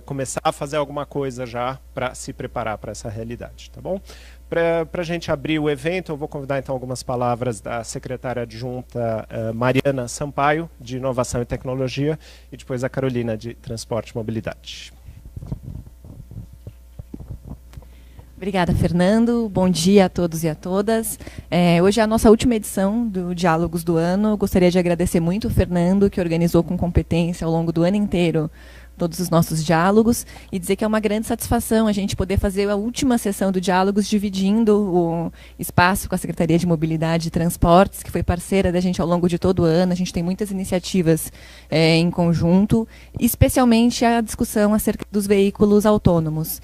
começar a fazer alguma coisa já para se preparar para essa realidade, tá bom? Para a gente abrir o evento, eu vou convidar então algumas palavras da secretária adjunta Mariana Sampaio, de Inovação e Tecnologia, e depois a Carolina, de Transporte e Mobilidade. Obrigada, Fernando. Bom dia a todos e a todas. Hoje é a nossa última edição do Diálogos do Ano. Gostaria de agradecer muito o Fernando, que organizou com competência ao longo do ano inteiro todos os nossos diálogos, e dizer que é uma grande satisfação a gente poder fazer a última sessão do Diálogos dividindo o espaço com a Secretaria de Mobilidade e Transportes, que foi parceira da gente ao longo de todo o ano. A gente tem muitas iniciativas em conjunto, especialmente a discussão acerca dos veículos autônomos.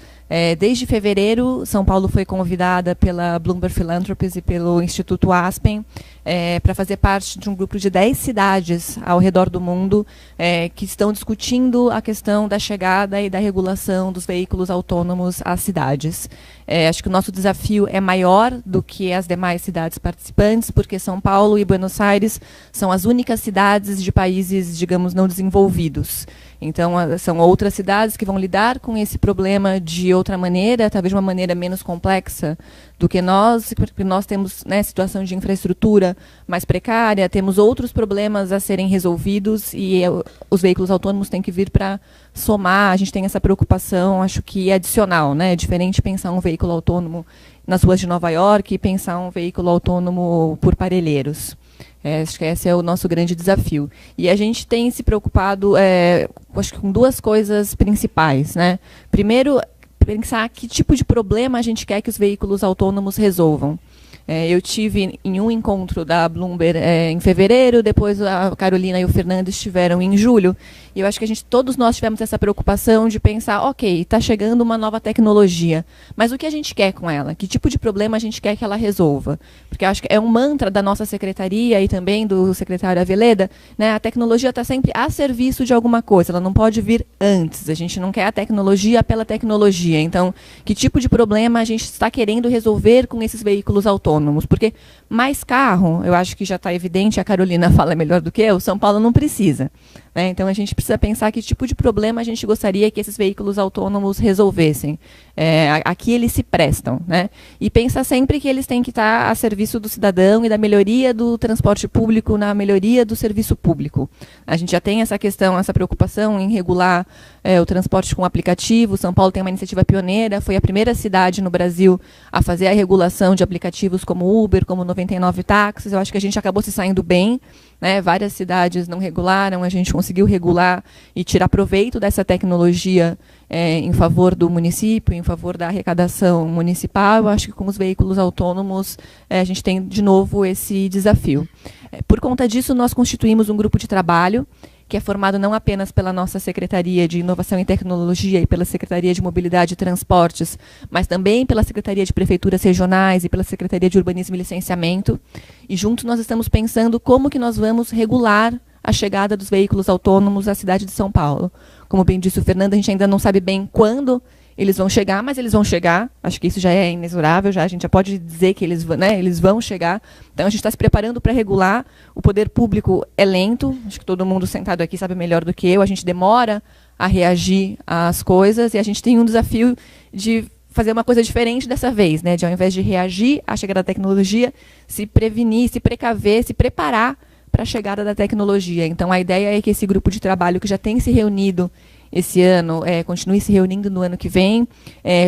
Desde fevereiro, São Paulo foi convidada pela Bloomberg Philanthropies e pelo Instituto Aspen para fazer parte de um grupo de 10 cidades ao redor do mundo que estão discutindo a questão da chegada e da regulação dos veículos autônomos às cidades. Acho que o nosso desafio é maior do que as demais cidades participantes, porque São Paulo e Buenos Aires são as únicas cidades de países, digamos, não desenvolvidos. Então, são outras cidades que vão lidar com esse problema de outra maneira, talvez de uma maneira menos complexa do que nós, porque nós temos, né, situação de infraestrutura mais precária, temos outros problemas a serem resolvidos, e os veículos autônomos têm que vir para somar. A gente tem essa preocupação, acho que adicional, né? É diferente pensar um veículo autônomo nas ruas de Nova York e pensar um veículo autônomo por Parelheiros. Acho que esse é o nosso grande desafio. E a gente tem se preocupado, acho que com duas coisas principais, né? Primeiro, pensar que tipo de problema a gente quer que os veículos autônomos resolvam. Eu tive em um encontro da Bloomberg em fevereiro, depois a Carolina e o Fernando estiveram em julho, e eu acho que todos nós tivemos essa preocupação de pensar, ok, está chegando uma nova tecnologia, mas o que a gente quer com ela? Que tipo de problema a gente quer que ela resolva? Porque eu acho que é um mantra da nossa secretaria e também do secretário Aveleda, né? A tecnologia está sempre a serviço de alguma coisa, ela não pode vir antes, a gente não quer a tecnologia pela tecnologia. Então, que tipo de problema a gente está querendo resolver com esses veículos autônomos? Porque mais carro, eu acho que já está evidente, a Carolina fala melhor do que eu, São Paulo não precisa. Né? Então, a gente precisa pensar que tipo de problema a gente gostaria que esses veículos autônomos resolvessem. Aqui eles se prestam. Né? E pensa sempre que eles têm que estar a serviço do cidadão e da melhoria do transporte público, na melhoria do serviço público. A gente já tem essa questão, essa preocupação em regular o transporte com aplicativo. São Paulo tem uma iniciativa pioneira, foi a primeira cidade no Brasil a fazer a regulação de aplicativos como Uber, como 99 táxis. Eu acho que a gente acabou se saindo bem. Né, várias cidades não regularam, a gente conseguiu regular e tirar proveito dessa tecnologia em favor do município, em favor da arrecadação municipal. Eu acho que com os veículos autônomos a gente tem de novo esse desafio. Por conta disso, nós constituímos um grupo de trabalho que é formado não apenas pela nossa Secretaria de Inovação e Tecnologia e pela Secretaria de Mobilidade e Transportes, mas também pela Secretaria de Prefeituras Regionais e pela Secretaria de Urbanismo e Licenciamento. E juntos nós estamos pensando como que nós vamos regular a chegada dos veículos autônomos à cidade de São Paulo. Como bem disse o Fernando, a gente ainda não sabe bem quando eles vão chegar, mas eles vão chegar. Acho que isso já é inexorável, a gente já pode dizer que eles vão chegar. Então, a gente está se preparando para regular. O poder público é lento, acho que todo mundo sentado aqui sabe melhor do que eu. A gente demora a reagir às coisas, e a gente tem um desafio de fazer uma coisa diferente dessa vez, né? De, ao invés de reagir à chegada da tecnologia, se prevenir, se precaver, se preparar para a chegada da tecnologia. Então, a ideia é que esse grupo de trabalho, que já tem se reunido esse ano, continue se reunindo no ano que vem,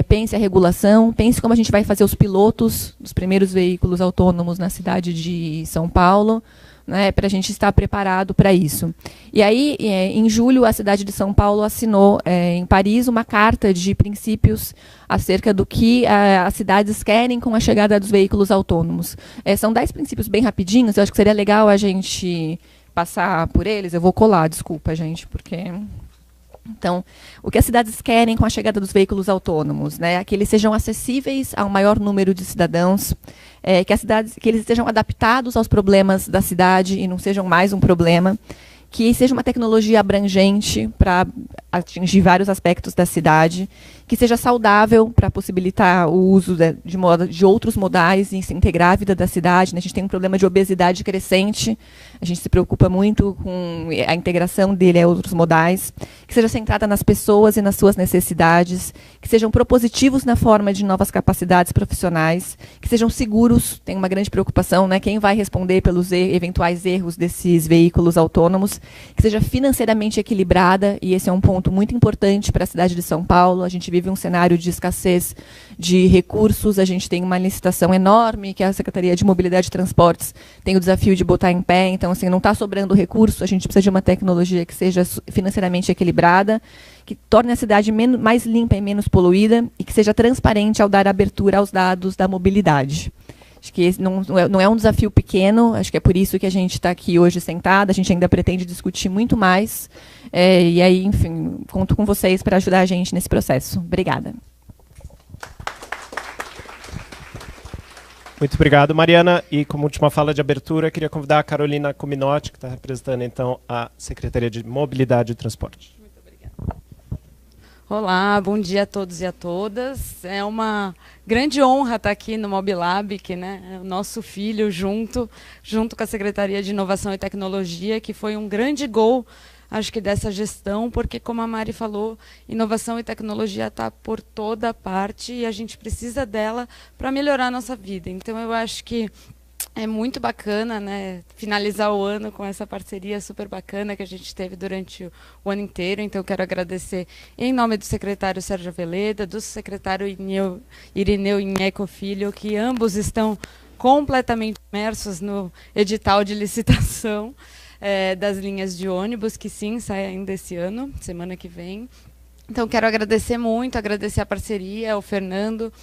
pense a regulação, pense como a gente vai fazer os pilotos dos primeiros veículos autônomos na cidade de São Paulo, né, para a gente estar preparado para isso. E aí, em julho, a cidade de São Paulo assinou em Paris uma carta de princípios acerca do que as cidades querem com a chegada dos veículos autônomos. São 10 princípios bem rapidinhos, eu acho que seria legal a gente passar por eles. Eu vou colar, desculpa, gente, porque... Então, o que as cidades querem com a chegada dos veículos autônomos, né, é que eles sejam acessíveis ao maior número de cidadãos, que eles estejam adaptados aos problemas da cidade e não sejam mais um problema, que seja uma tecnologia abrangente para atingir vários aspectos da cidade, que seja saudável para possibilitar o uso de outros modais e se integrar à vida da cidade, né? A gente tem um problema de obesidade crescente, a gente se preocupa muito com a integração dele a outros modais, que seja centrada nas pessoas e nas suas necessidades, que sejam propositivos na forma de novas capacidades profissionais, que sejam seguros, tem uma grande preocupação, né? Quem vai responder pelos eventuais erros desses veículos autônomos, que seja financeiramente equilibrada, e esse é um ponto muito importante para a cidade de São Paulo. A gente vive um cenário de escassez de recursos, a gente tem uma licitação enorme que a Secretaria de Mobilidade e Transportes tem o desafio de botar em pé, então assim, não está sobrando recurso, a gente precisa de uma tecnologia que seja financeiramente equilibrada, que torne a cidade mais limpa e menos poluída e que seja transparente ao dar abertura aos dados da mobilidade. Acho que esse não é um desafio pequeno, acho que é por isso que a gente está aqui hoje sentada, a gente ainda pretende discutir muito mais, e aí, enfim, conto com vocês para ajudar a gente nesse processo. Obrigada. Muito obrigado, Mariana. E como última fala de abertura, queria convidar a Carolina Cominotti, que está representando então a Secretaria de Mobilidade e Transporte. Muito obrigada. Olá, bom dia a todos e a todas. É uma grande honra estar aqui no Mobilab, que, né, é o nosso filho junto com a Secretaria de Inovação e Tecnologia, que foi um grande gol, acho que dessa gestão, porque, como a Mari falou, inovação e tecnologia está por toda parte e a gente precisa dela para melhorar a nossa vida. Então, eu acho que é muito bacana, né, finalizar o ano com essa parceria super bacana que a gente teve durante o ano inteiro. Então, eu quero agradecer em nome do secretário Sérgio Veleda, do secretário Irineu Inheco Filho, que ambos estão completamente imersos no edital de licitação das linhas de ônibus, que sim, sai ainda esse ano, semana que vem. Então, quero agradecer muito, agradecer a parceria, ao Fernando,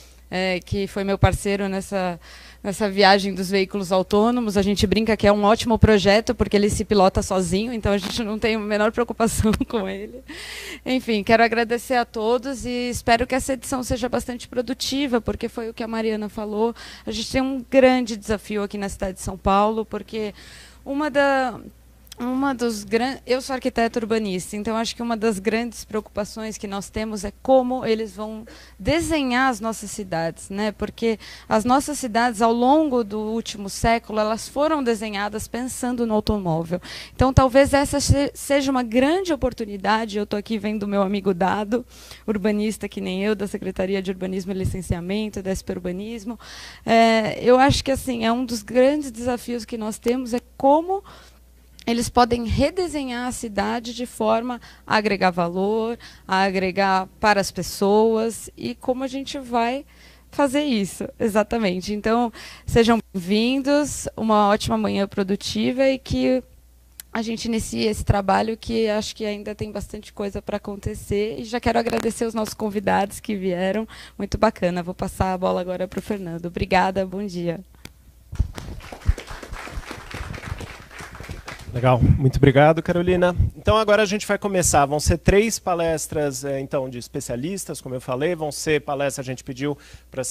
que foi meu parceiro nessa viagem dos veículos autônomos. A gente brinca que é um ótimo projeto, porque ele se pilota sozinho, então a gente não tem a menor preocupação com ele. Enfim, quero agradecer a todos e espero que essa edição seja bastante produtiva, porque foi o que a Mariana falou. A gente tem um grande desafio aqui na cidade de São Paulo, porque eu sou arquiteta urbanista, então acho que uma das grandes preocupações que nós temos é como eles vão desenhar as nossas cidades, né? Porque as nossas cidades, ao longo do último século, elas foram desenhadas pensando no automóvel. Então, talvez essa seja uma grande oportunidade. Eu estou aqui vendo o meu amigo Dado, urbanista que nem eu, da Secretaria de Urbanismo e Licenciamento, da SP Urbanismo. Eu acho que assim, é um dos grandes desafios que nós temos, é como eles podem redesenhar a cidade de forma a agregar valor, a agregar para as pessoas, e como a gente vai fazer isso, exatamente. Então, sejam bem-vindos, uma ótima manhã produtiva e que a gente inicie esse trabalho, que acho que ainda tem bastante coisa para acontecer. E já quero agradecer os nossos convidados que vieram, muito bacana. Vou passar a bola agora para o Fernando. Obrigada, bom dia. Legal, muito obrigado, Carolina. Então agora a gente vai começar. Vão ser 3 palestras então de especialistas, como eu falei. Vão ser palestras, a gente pediu para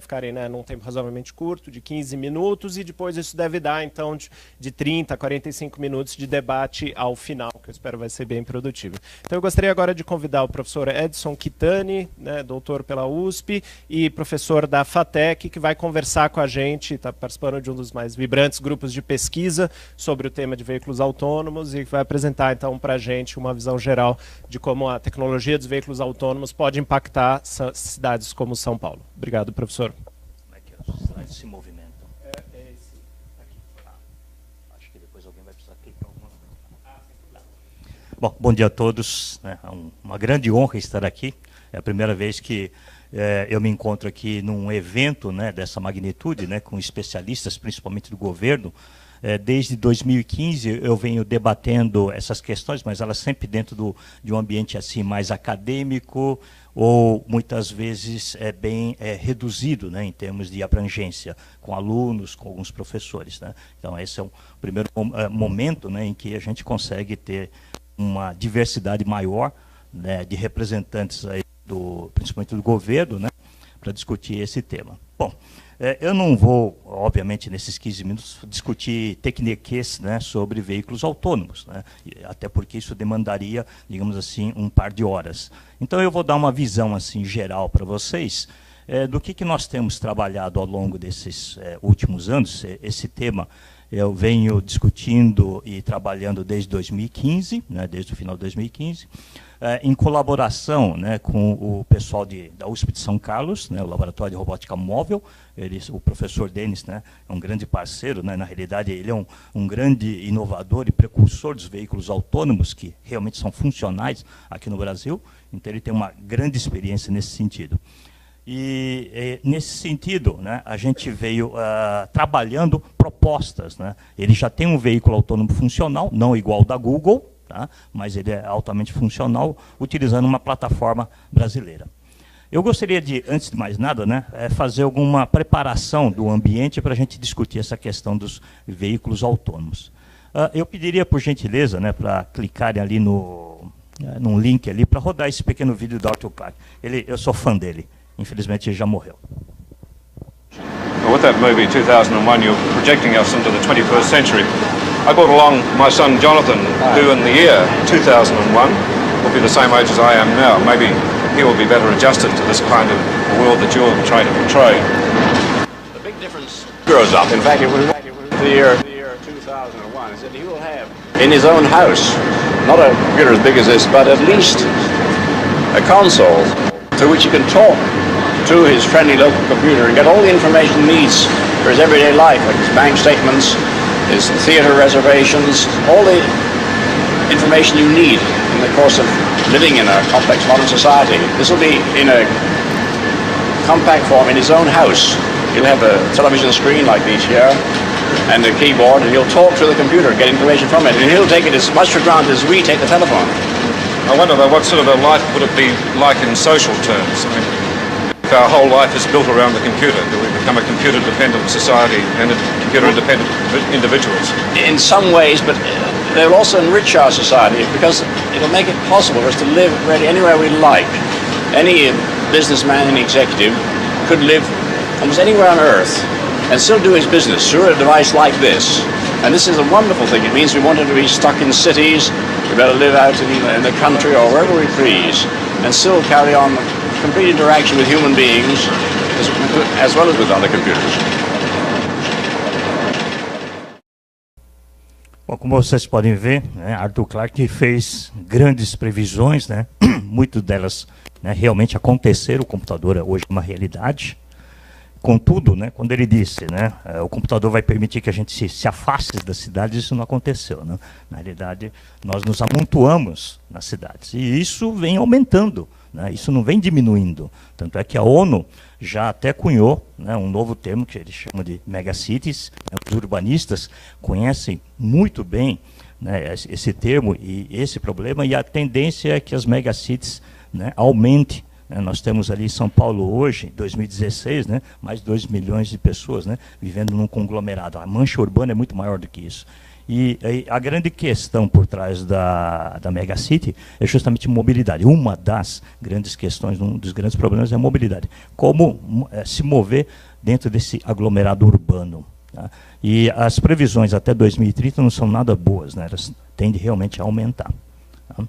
ficarem, né, num tempo razoavelmente curto, de 15 minutos, e depois isso deve dar então de 30 a 45 minutos de debate ao final, que eu espero vai ser bem produtivo. Então eu gostaria agora de convidar o professor Edson Quitani, né, doutor pela USP e professor da FATEC, que vai conversar com a gente, está participando de um dos mais vibrantes grupos de pesquisa sobre o tema de veículos autônomos, e vai apresentar então para a gente uma visão geral de como a tecnologia dos veículos autônomos pode impactar cidades como São Paulo. Obrigado, professor. Como é que os slides se movimentam? Esse aqui. Acho que depois alguém vai precisar clicar alguma coisa. Bom dia a todos. É uma grande honra estar aqui. É a primeira vez que eu me encontro aqui num evento, né, dessa magnitude, né, com especialistas, principalmente do governo. Desde 2015 eu venho debatendo essas questões, mas elas sempre dentro de um ambiente assim mais acadêmico, ou muitas vezes bem reduzido, né, em termos de abrangência, com alunos, com alguns professores, né? Então esse é o primeiro momento, né, em que a gente consegue ter uma diversidade maior, né, de representantes aí principalmente do governo, né, para discutir esse tema. Bom, eu não vou, obviamente, nesses 15 minutos, discutir tecniques, né, sobre veículos autônomos, né, até porque isso demandaria, digamos assim, um par de horas. Então, eu vou dar uma visão assim, geral para vocês do que nós temos trabalhado ao longo desses últimos anos. Esse tema eu venho discutindo e trabalhando desde 2015, né, desde o final de 2015, em colaboração, né, com o pessoal da USP de São Carlos, né, o Laboratório de Robótica Móvel. O professor Denis, né, é um grande parceiro, né, na realidade ele é um grande inovador e precursor dos veículos autônomos, que realmente são funcionais aqui no Brasil, então ele tem uma grande experiência nesse sentido. E nesse sentido, né, a gente veio trabalhando propostas, né. Ele já tem um veículo autônomo funcional, não igual ao da Google, tá, mas ele é altamente funcional, utilizando uma plataforma brasileira. Eu gostaria de, antes de mais nada, né, fazer alguma preparação do ambiente para a gente discutir essa questão dos veículos autônomos. Eu pediria, por gentileza, né, para clicarem ali num link ali, para rodar esse pequeno vídeo do Arthur Clarke. Eu sou fã dele. Infelizmente, ele já morreu. With that movie 2001, you're projecting us into the 21st century. I brought along my son Jonathan, who in the year 2001 will be the same age as I am now. Maybe he will be better adjusted to this kind of world that you're trying to portray. The big difference grows up. In fact, it was the year 2001 is that he will have in his own house, not a computer as big as this, but at least a console to which he can talk to his friendly local computer and get all the information he needs for his everyday life, like his bank statements, his theater reservations, all the information you need in the course of living in a complex modern society. This will be in a compact form in his own house. He'll have a television screen like these here and a keyboard, and he'll talk to the computer and get information from it, and he'll take it as much for granted as we take the telephone. I wonder though, what sort of a life would it be like in social terms? I mean, if our whole life is built around the computer, do we become a computer-dependent society and computer-independent individuals? In some ways, but they'll also enrich our society because it'll make it possible for us to live really anywhere we like. Any businessman and executive could live almost anywhere on Earth and still do his business through a device like this. And this is a wonderful thing. It means we want him to be stuck in cities, we better live out in the country or wherever we please, and still carry on complete interaction with human beings as well as with other computers. Bom, como vocês podem ver, né, Arthur Clarke fez grandes previsões, né, muitas delas, né, realmente aconteceram. O computador hoje é uma realidade. Contudo, né, quando ele disse, né, o computador vai permitir que a gente se afaste das cidades, isso não aconteceu. Né? Na realidade, nós nos amontoamos nas cidades. E isso vem aumentando, né? Isso não vem diminuindo. Tanto é que a ONU já até cunhou, né, um novo termo que eles chamam de megacities. Né? Os urbanistas conhecem muito bem, né, esse termo e esse problema, e a tendência é que as megacities, né, aumentem. Nós temos ali em São Paulo hoje, 2016, né, mais de 2 milhões de pessoas, né, vivendo num conglomerado. A mancha urbana é muito maior do que isso. E a grande questão por trás da megacity é justamente mobilidade. Uma das grandes questões, um dos grandes problemas é a mobilidade. Como se mover dentro desse aglomerado urbano. Tá? E as previsões até 2030 não são nada boas, né, elas tendem realmente a aumentar. Tá?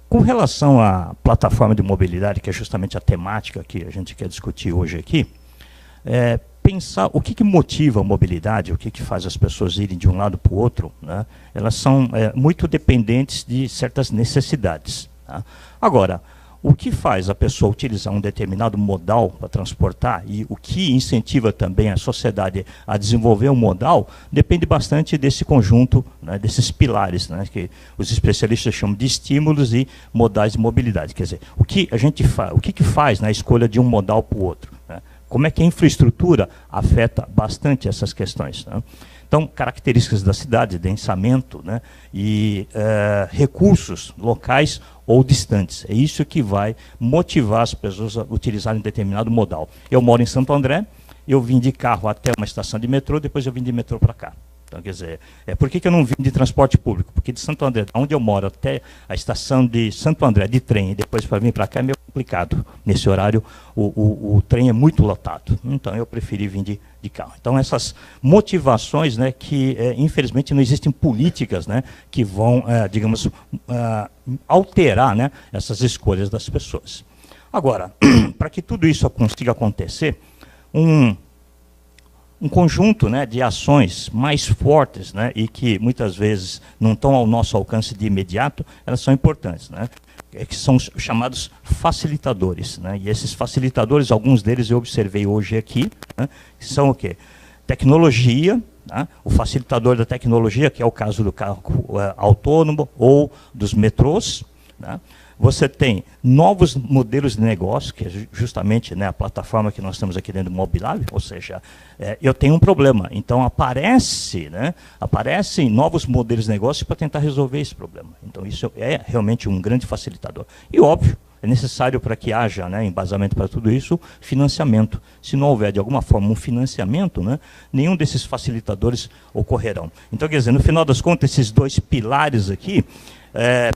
Com relação à plataforma de mobilidade, que é justamente a temática que a gente quer discutir hoje aqui, pensar o que motiva a mobilidade, o que faz as pessoas irem de um lado para o outro, né? Elas são muito dependentes de certas necessidades. Tá? Agora, o que faz a pessoa utilizar um determinado modal para transportar e o que incentiva também a sociedade a desenvolver um modal depende bastante desse conjunto, né, desses pilares, né, que os especialistas chamam de estímulos e modais de mobilidade. Quer dizer, o que a gente o que faz na escolha de um modal para o outro? Né? Como é que a infraestrutura afeta bastante essas questões? Né? Então, características da cidade, densamento, né, e recursos locais ou distantes. É isso que vai motivar as pessoas a utilizarem um determinado modal. Eu moro em Santo André, eu vim de carro até uma estação de metrô, depois eu vim de metrô para cá. Então, quer dizer, por que eu não vim de transporte público? Porque de Santo André, onde eu moro, até a estação de Santo André de trem, e depois para vir para cá, é complicado. Nesse horário, o trem é muito lotado. Então, eu preferi vir de carro. Então, essas motivações, né, que, infelizmente, não existem políticas, né, que vão, digamos, alterar, né, essas escolhas das pessoas. Agora, para que tudo isso consiga acontecer, um conjunto, né, de ações mais fortes, né, e que muitas vezes não estão ao nosso alcance de imediato, elas são importantes, né, que são os chamados facilitadores, né, e esses facilitadores, alguns deles eu observei hoje aqui, né, que são o quê? Tecnologia, né, o facilitador da tecnologia, que é o caso do carro autônomo ou dos metrôs, né. Você tem novos modelos de negócio, que é justamente, né, a plataforma que nós temos aqui dentro do Mobilab, ou seja, eu tenho um problema, então aparecem novos modelos de negócio para tentar resolver esse problema. Então isso é realmente um grande facilitador. E óbvio, é necessário para que haja, né, embasamento para tudo isso, financiamento. Se não houver de alguma forma um financiamento, né, nenhum desses facilitadores ocorrerão. Então, quer dizer, no final das contas, esses dois pilares aqui,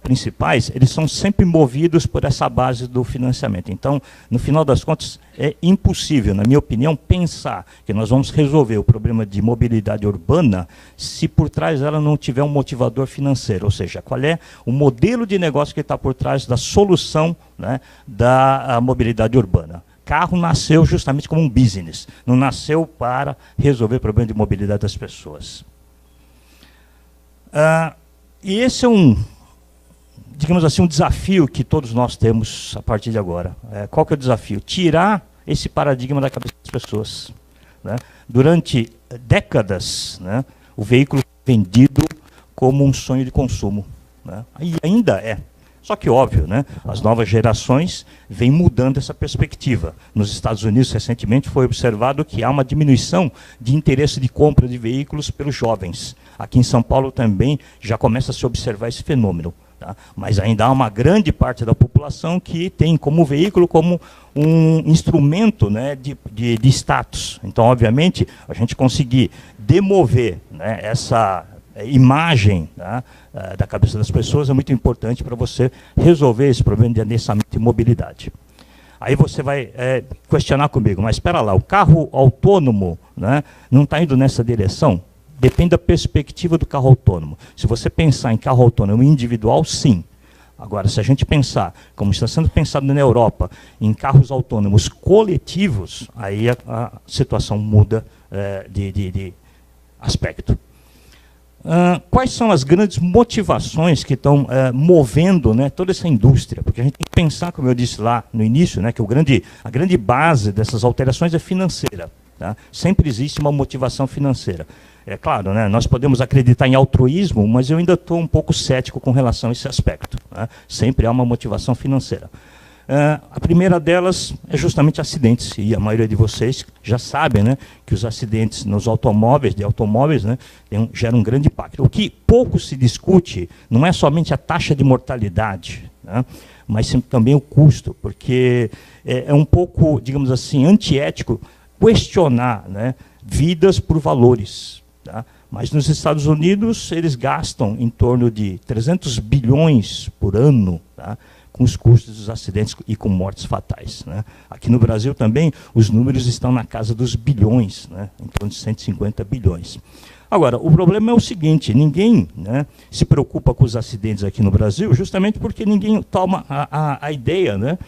principais, eles são sempre movidos por essa base do financiamento. Então, no final das contas, é impossível, na minha opinião, pensar que nós vamos resolver o problema de mobilidade urbana se por trás ela não tiver um motivador financeiro, ou seja, qual é o modelo de negócio que está por trás da solução, né, da mobilidade urbana. Carro nasceu justamente como um business, não nasceu para resolver o problema de mobilidade das pessoas. E esse é digamos assim, um desafio que todos nós temos a partir de agora. Qual que é o desafio? Tirar esse paradigma da cabeça das pessoas, né? Durante décadas, né, o veículo foi vendido como um sonho de consumo, né? E ainda é. Só que, óbvio, né, as novas gerações vêm mudando essa perspectiva. Nos Estados Unidos, recentemente, foi observado que há uma diminuição de interesse de compra de veículos pelos jovens. Aqui em São Paulo também já começa a se observar esse fenômeno. Tá? Mas ainda há uma grande parte da população que tem como veículo como um instrumento, né, de status. Então, obviamente, a gente conseguir demover, né, essa imagem, tá, da cabeça das pessoas é muito importante para você resolver esse problema de adensamento e mobilidade. Aí você vai questionar comigo, mas espera lá, o carro autônomo, né, não está indo nessa direção? Depende da perspectiva do carro autônomo. Se você pensar em carro autônomo individual, sim. Agora, se a gente pensar, como está sendo pensado na Europa, em carros autônomos coletivos, aí a situação muda de aspecto. Quais são as grandes motivações que estão movendo, né, toda essa indústria? Porque a gente tem que pensar, como eu disse lá no início, né, que a grande base dessas alterações é financeira. Tá? Sempre existe uma motivação financeira. É claro, né, nós podemos acreditar em altruísmo, mas eu ainda estou um pouco cético com relação a esse aspecto. Né? Sempre há uma motivação financeira. A primeira delas é justamente acidentes, e a maioria de vocês já sabem, né, que os acidentes nos automóveis, né, geram um grande impacto. O que pouco se discute não é somente a taxa de mortalidade, né, mas também o custo, porque é um pouco, digamos assim, antiético questionar, né, vidas por valores. Tá? Mas nos Estados Unidos eles gastam em torno de 300 bilhões por ano, tá, com os custos dos acidentes e com mortes fatais. Né? Aqui no Brasil também os números estão na casa dos bilhões, né, em torno de 150 bilhões. Agora, o problema é o seguinte, ninguém, né, se preocupa com os acidentes aqui no Brasil justamente porque ninguém toma a ideia, né,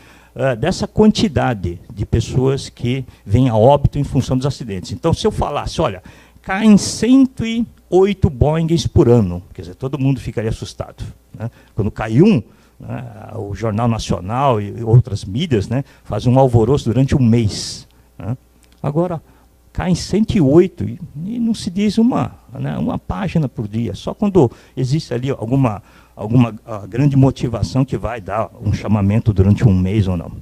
dessa quantidade de pessoas que vêm a óbito em função dos acidentes. Então, se eu falasse, olha, caem 108 Boeings por ano, quer dizer, todo mundo ficaria assustado. Né? Quando cai um, né, o Jornal Nacional e outras mídias, né, fazem um alvoroço durante um mês. Né? Agora, caem 108 e não se diz uma página por dia, só quando existe ali alguma grande motivação que vai dar um chamamento durante um mês ou não.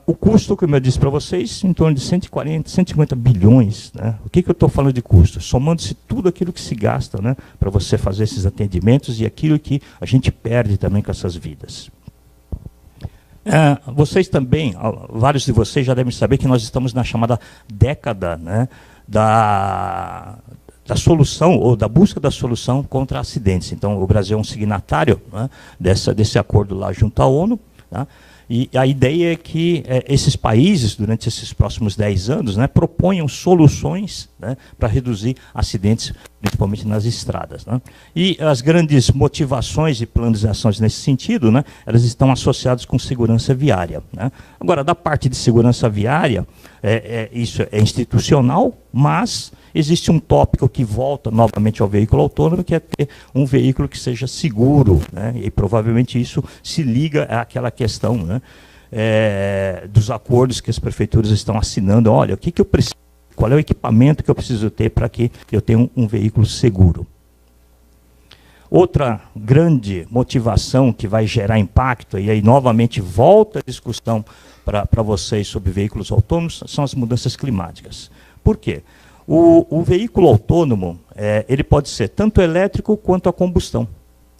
O custo, como eu disse para vocês, em torno de 140, 150 bilhões. Né? O que eu estou falando de custo? Somando-se tudo aquilo que se gasta, né, para você fazer esses atendimentos e aquilo que a gente perde também com essas vidas. Vocês também, vários de vocês já devem saber que nós estamos na chamada década, né, da solução, ou da busca da solução contra acidentes. Então, o Brasil é um signatário, né, desse acordo lá junto à ONU, Tá? E a ideia é que esses países, durante esses próximos 10 anos, né, proponham soluções, né, para reduzir acidentes, principalmente nas estradas. Né? E as grandes motivações e planos de ações nesse sentido, né, elas estão associadas com segurança viária. Né? Agora, da parte de segurança viária, isso é institucional, mas existe um tópico que volta novamente ao veículo autônomo, que é ter um veículo que seja seguro, né? E provavelmente isso se liga àquela questão, né, dos acordos que as prefeituras estão assinando. Olha, o que eu preciso, qual é o equipamento que eu preciso ter para que eu tenha um veículo seguro. Outra grande motivação que vai gerar impacto, e aí novamente volta a discussão para vocês sobre veículos autônomos, são as mudanças climáticas. Por quê? O veículo autônomo, ele pode ser tanto elétrico quanto a combustão.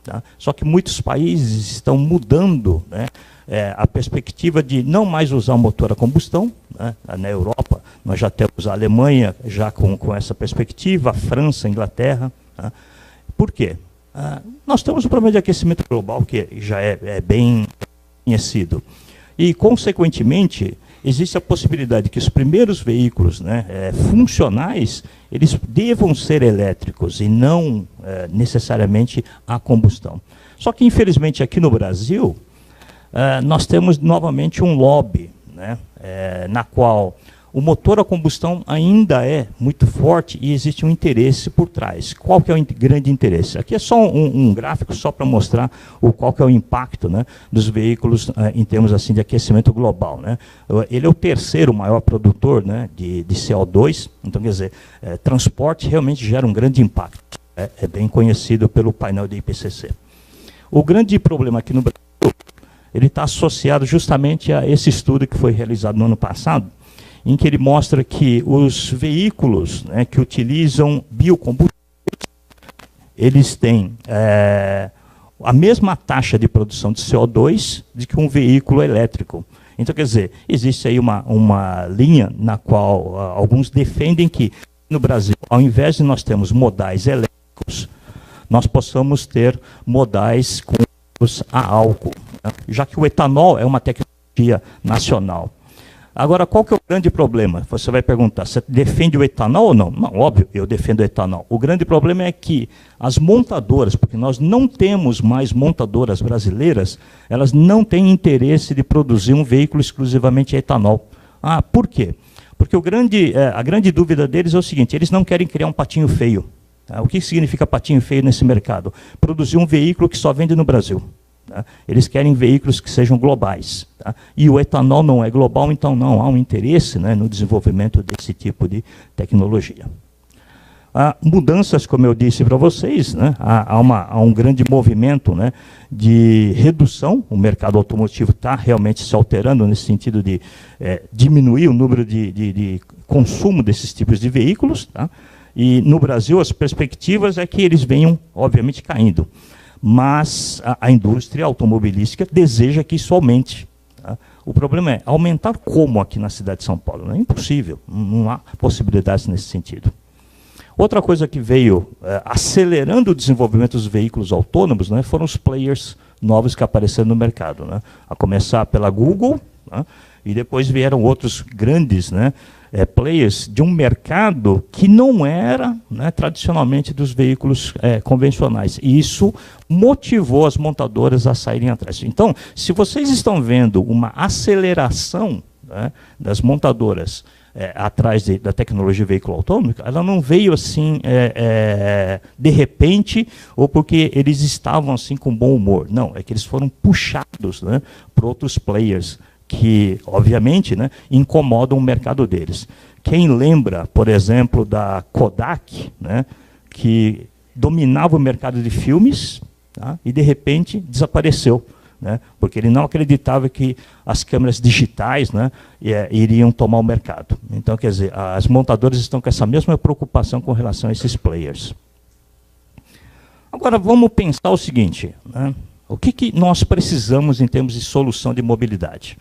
Tá? Só que muitos países estão mudando, né, a perspectiva de não mais usar o motor a combustão. Né? Na Europa, nós já temos a Alemanha já com essa perspectiva, a França, a Inglaterra. Tá? Por quê? Nós temos um problema de aquecimento global que já é bem conhecido. E, consequentemente, existe a possibilidade que os primeiros veículos, né, funcionais, eles devam ser elétricos e não necessariamente a combustão. Só que, infelizmente, aqui no Brasil, nós temos novamente um lobby, né, na qual o motor a combustão ainda é muito forte e existe um interesse por trás. Qual que é o grande interesse? Aqui é só um gráfico só para mostrar qual que é o impacto, né, dos veículos em termos assim, de aquecimento global. Né? Ele é o terceiro maior produtor, né, de CO2, então quer dizer, transporte realmente gera um grande impacto. É bem conhecido pelo painel do IPCC. O grande problema aqui no Brasil, ele está associado justamente a esse estudo que foi realizado no ano passado, em que ele mostra que os veículos, né, que utilizam biocombustíveis, eles têm a mesma taxa de produção de CO2 de que um veículo elétrico. Então, quer dizer, existe aí uma linha na qual alguns defendem que no Brasil, ao invés de nós termos modais elétricos, nós possamos ter modais com a álcool, né? Já que o etanol é uma tecnologia nacional. Agora, qual que é o grande problema? Você vai perguntar, você defende o etanol ou não? Não, óbvio, eu defendo o etanol. O grande problema é que as montadoras, porque nós não temos mais montadoras brasileiras, elas não têm interesse de produzir um veículo exclusivamente a etanol. Por quê? Porque a grande dúvida deles é o seguinte, eles não querem criar um patinho feio. Tá? O que significa patinho feio nesse mercado? Produzir um veículo que só vende no Brasil. Tá? Eles querem veículos que sejam globais. Tá? E o etanol não é global, então não há um interesse, né, no desenvolvimento desse tipo de tecnologia. Mudanças, como eu disse para vocês, né, há um grande movimento, né, de redução. O mercado automotivo está realmente se alterando nesse sentido de diminuir o número de consumo desses tipos de veículos. Tá? E no Brasil as perspectivas é que eles venham, obviamente, caindo. Mas a indústria automobilística deseja que isso aumente. Tá? O problema é aumentar como aqui na cidade de São Paulo? É impossível, não há possibilidades nesse sentido. Outra coisa que veio acelerando o desenvolvimento dos veículos autônomos, né, foram os players novos que apareceram no mercado. Né? A começar pela Google, né, e depois vieram outros grandes, né, players de um mercado que não era, né, tradicionalmente dos veículos convencionais. E isso motivou as montadoras a saírem atrás. Então, se vocês estão vendo uma aceleração, né, das montadoras atrás da tecnologia de veículo autônomo, ela não veio assim de repente ou porque eles estavam assim com bom humor. Não, é que eles foram puxados, né, por outros players que, obviamente, né, incomodam o mercado deles. Quem lembra, por exemplo, da Kodak, né, que dominava o mercado de filmes, tá, e de repente desapareceu, né, porque ele não acreditava que as câmeras digitais, né, iriam tomar o mercado. Então, quer dizer, as montadoras estão com essa mesma preocupação com relação a esses players. Agora, vamos pensar o seguinte, né, o que nós precisamos em termos de solução de mobilidade?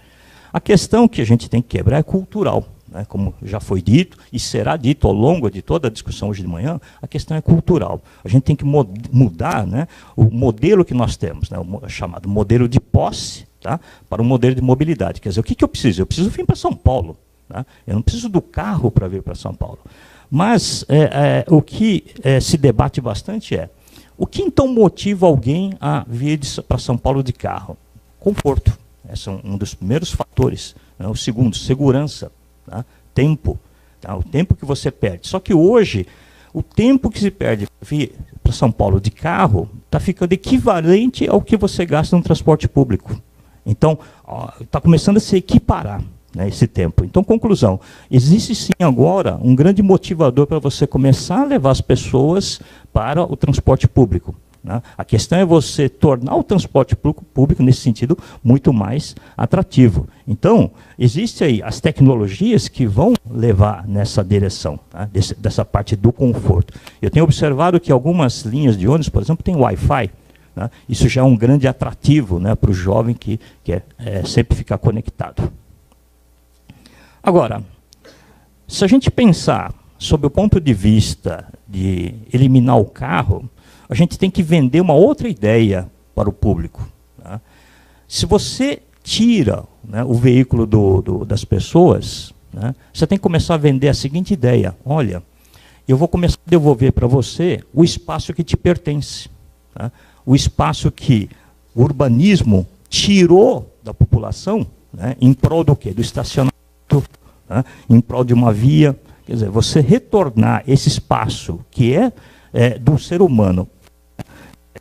A questão que a gente tem que quebrar é cultural, né? Como já foi dito e será dito ao longo de toda a discussão hoje de manhã, a questão é cultural. A gente tem que mudar, né, o modelo que nós temos, né, o chamado modelo de posse, tá? Para um modelo de mobilidade. Quer dizer, o que eu preciso? Eu preciso vir para São Paulo. Tá? Eu não preciso do carro para vir para São Paulo. Mas o que se debate bastante é, o que então motiva alguém a vir para São Paulo de carro? Conforto. Esse é um dos primeiros fatores. Né? O segundo, segurança. Tá? Tempo. Tá? O tempo que você perde. Só que hoje, o tempo que se perde para vir para São Paulo de carro está ficando equivalente ao que você gasta no transporte público. Então, está começando a se equiparar, né, esse tempo. Então, conclusão, existe sim agora um grande motivador para você começar a levar as pessoas para o transporte público. Né? A questão é você tornar o transporte público, nesse sentido, muito mais atrativo. Então, existem aí as tecnologias que vão levar nessa direção, tá? Dessa parte do conforto. Eu tenho observado que algumas linhas de ônibus, por exemplo, têm Wi-Fi. Né? Isso já é um grande atrativo, né, para o jovem que quer sempre ficar conectado. Agora, se a gente pensar sob o ponto de vista de eliminar o carro, a gente tem que vender uma outra ideia para o público. Tá? Se você tira, né, o veículo das pessoas, né, você tem que começar a vender a seguinte ideia: olha, eu vou começar a devolver para você o espaço que te pertence. Tá? O espaço que o urbanismo tirou da população, né, em prol do quê? Do estacionamento, né, em prol de uma via. Quer dizer, você retornar esse espaço que é do ser humano,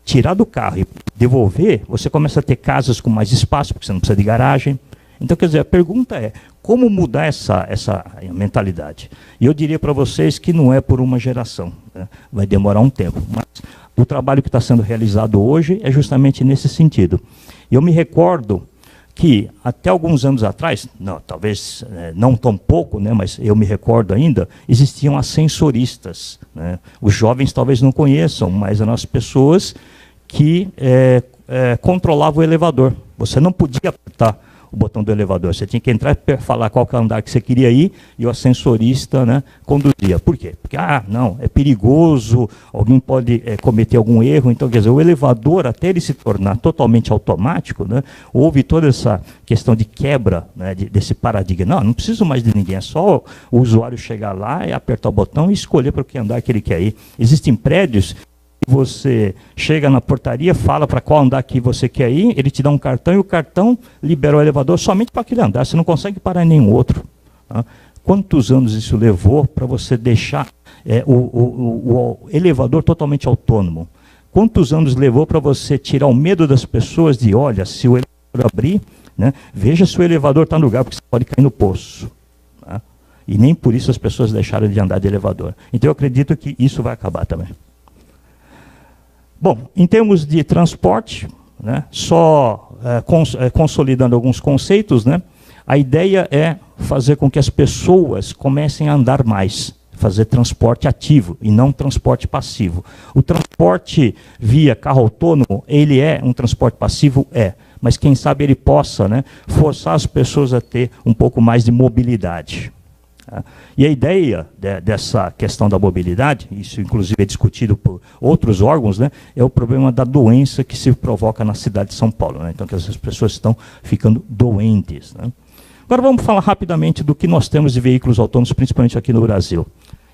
tirar do carro e devolver, você começa a ter casas com mais espaço, porque você não precisa de garagem. Então, quer dizer, a pergunta é, como mudar essa mentalidade? E eu diria para vocês que não é por uma geração, né? Vai demorar um tempo, mas o trabalho que está sendo realizado hoje é justamente nesse sentido. Eu me recordo que até alguns anos atrás, não, talvez não tão pouco, né, mas eu me recordo ainda, existiam ascensoristas. Né? Os jovens talvez não conheçam, mas eram as pessoas que controlavam o elevador. Você não podia apertar o botão do elevador, você tinha que entrar e falar qual que é o andar que você queria ir, e o ascensorista, né, conduzia. Por quê? Porque, não, é perigoso, alguém pode cometer algum erro. Então, quer dizer, o elevador, até ele se tornar totalmente automático, né, houve toda essa questão de quebra, né, desse paradigma. Não preciso mais de ninguém, é só o usuário chegar lá e apertar o botão e escolher para que andar que ele quer ir. Existem prédios você chega na portaria, fala para qual andar que você quer ir, ele te dá um cartão e o cartão libera o elevador somente para aquele andar, você não consegue parar em nenhum outro. Tá? Quantos anos isso levou para você deixar o elevador totalmente autônomo? Quantos anos levou para você tirar o medo das pessoas de, olha, se o elevador abrir, né, veja se o elevador está no lugar, porque você pode cair no poço. Tá? E nem por isso as pessoas deixaram de andar de elevador. Então eu acredito que isso vai acabar também. Bom, em termos de transporte, né, só consolidando alguns conceitos, né, a ideia é fazer com que as pessoas comecem a andar mais, fazer transporte ativo e não transporte passivo. O transporte via carro autônomo, ele é um transporte passivo? Mas quem sabe ele possa, né, forçar as pessoas a ter um pouco mais de mobilidade. E a ideia dessa questão da mobilidade, isso inclusive é discutido por outros órgãos, né, é o problema da doença que se provoca na cidade de São Paulo. Né? Então, que as pessoas estão ficando doentes. Né? Agora vamos falar rapidamente do que nós temos de veículos autônomos, principalmente aqui no Brasil.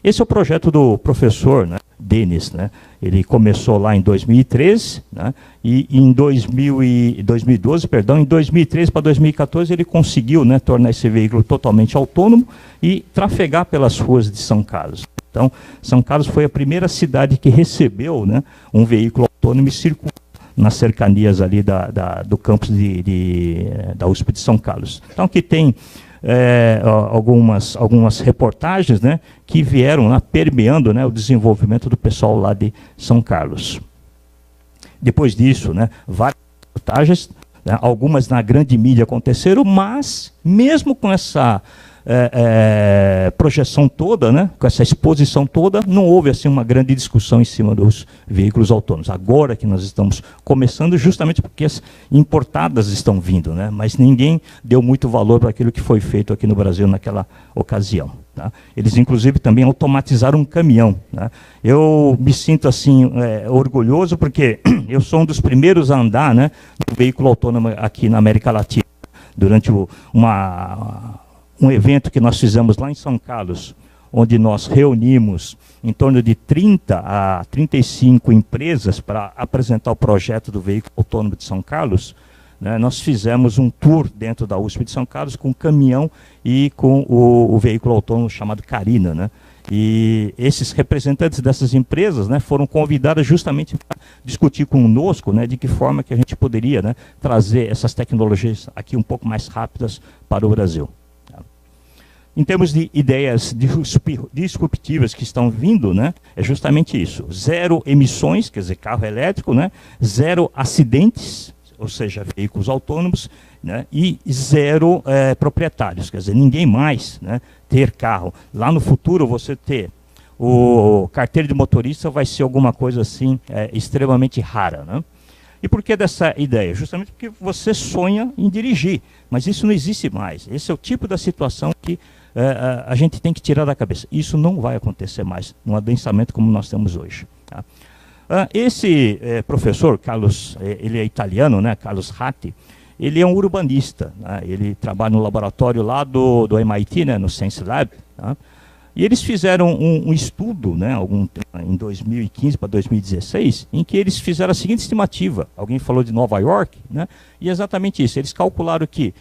Esse é o projeto do professor, né, Denis. Né? Ele começou lá em 2013, né, e em 2012, em 2013 para 2014, ele conseguiu, né, tornar esse veículo totalmente autônomo e trafegar pelas ruas de São Carlos. Então, São Carlos foi a primeira cidade que recebeu, né, um veículo autônomo e circulou nas cercanias ali do campus da USP de São Carlos. Então, aqui tem algumas reportagens, né, que vieram lá permeando, né, o desenvolvimento do pessoal lá de São Carlos. Depois disso, né, várias reportagens, né, algumas na grande mídia aconteceram, mas mesmo com essa projeção toda, né, com essa exposição toda, não houve assim uma grande discussão em cima dos veículos autônomos. Agora que nós estamos começando, justamente porque as importadas estão vindo, né, mas ninguém deu muito valor para aquilo que foi feito aqui no Brasil naquela ocasião. Tá? Eles, inclusive, também automatizaram um caminhão. Né? Eu me sinto assim orgulhoso porque eu sou um dos primeiros a andar, né, no veículo autônomo aqui na América Latina. Durante um evento que nós fizemos lá em São Carlos, onde nós reunimos em torno de 30 a 35 empresas para apresentar o projeto do veículo autônomo de São Carlos, né, nós fizemos um tour dentro da USP de São Carlos com um caminhão e com o veículo autônomo chamado Carina. Né? E esses representantes dessas empresas, né, foram convidados justamente para discutir conosco, né, de que forma que a gente poderia, né, trazer essas tecnologias aqui um pouco mais rápidas para o Brasil. Em termos de ideias disruptivas que estão vindo, né, é justamente isso. 0 emissões, quer dizer, carro elétrico, né, 0 acidentes, ou seja, veículos autônomos, né, e 0 proprietários, quer dizer, ninguém mais, né, ter carro. Lá no futuro, você ter o carteira de motorista vai ser alguma coisa assim extremamente rara. Né? E por que dessa ideia? Justamente porque você sonha em dirigir, mas isso não existe mais. Esse é o tipo da situação que a gente tem que tirar da cabeça. Isso não vai acontecer mais num adensamento como nós temos hoje. Tá? Esse professor, Carlos, ele é italiano, né, Carlos Ratti, ele é um urbanista. Né, ele trabalha no laboratório lá do MIT, né, no Science Lab. Tá, e eles fizeram um estudo, né, em 2015 para 2016, em que eles fizeram a seguinte estimativa. Alguém falou de Nova York, né, e é exatamente isso. Eles calcularam que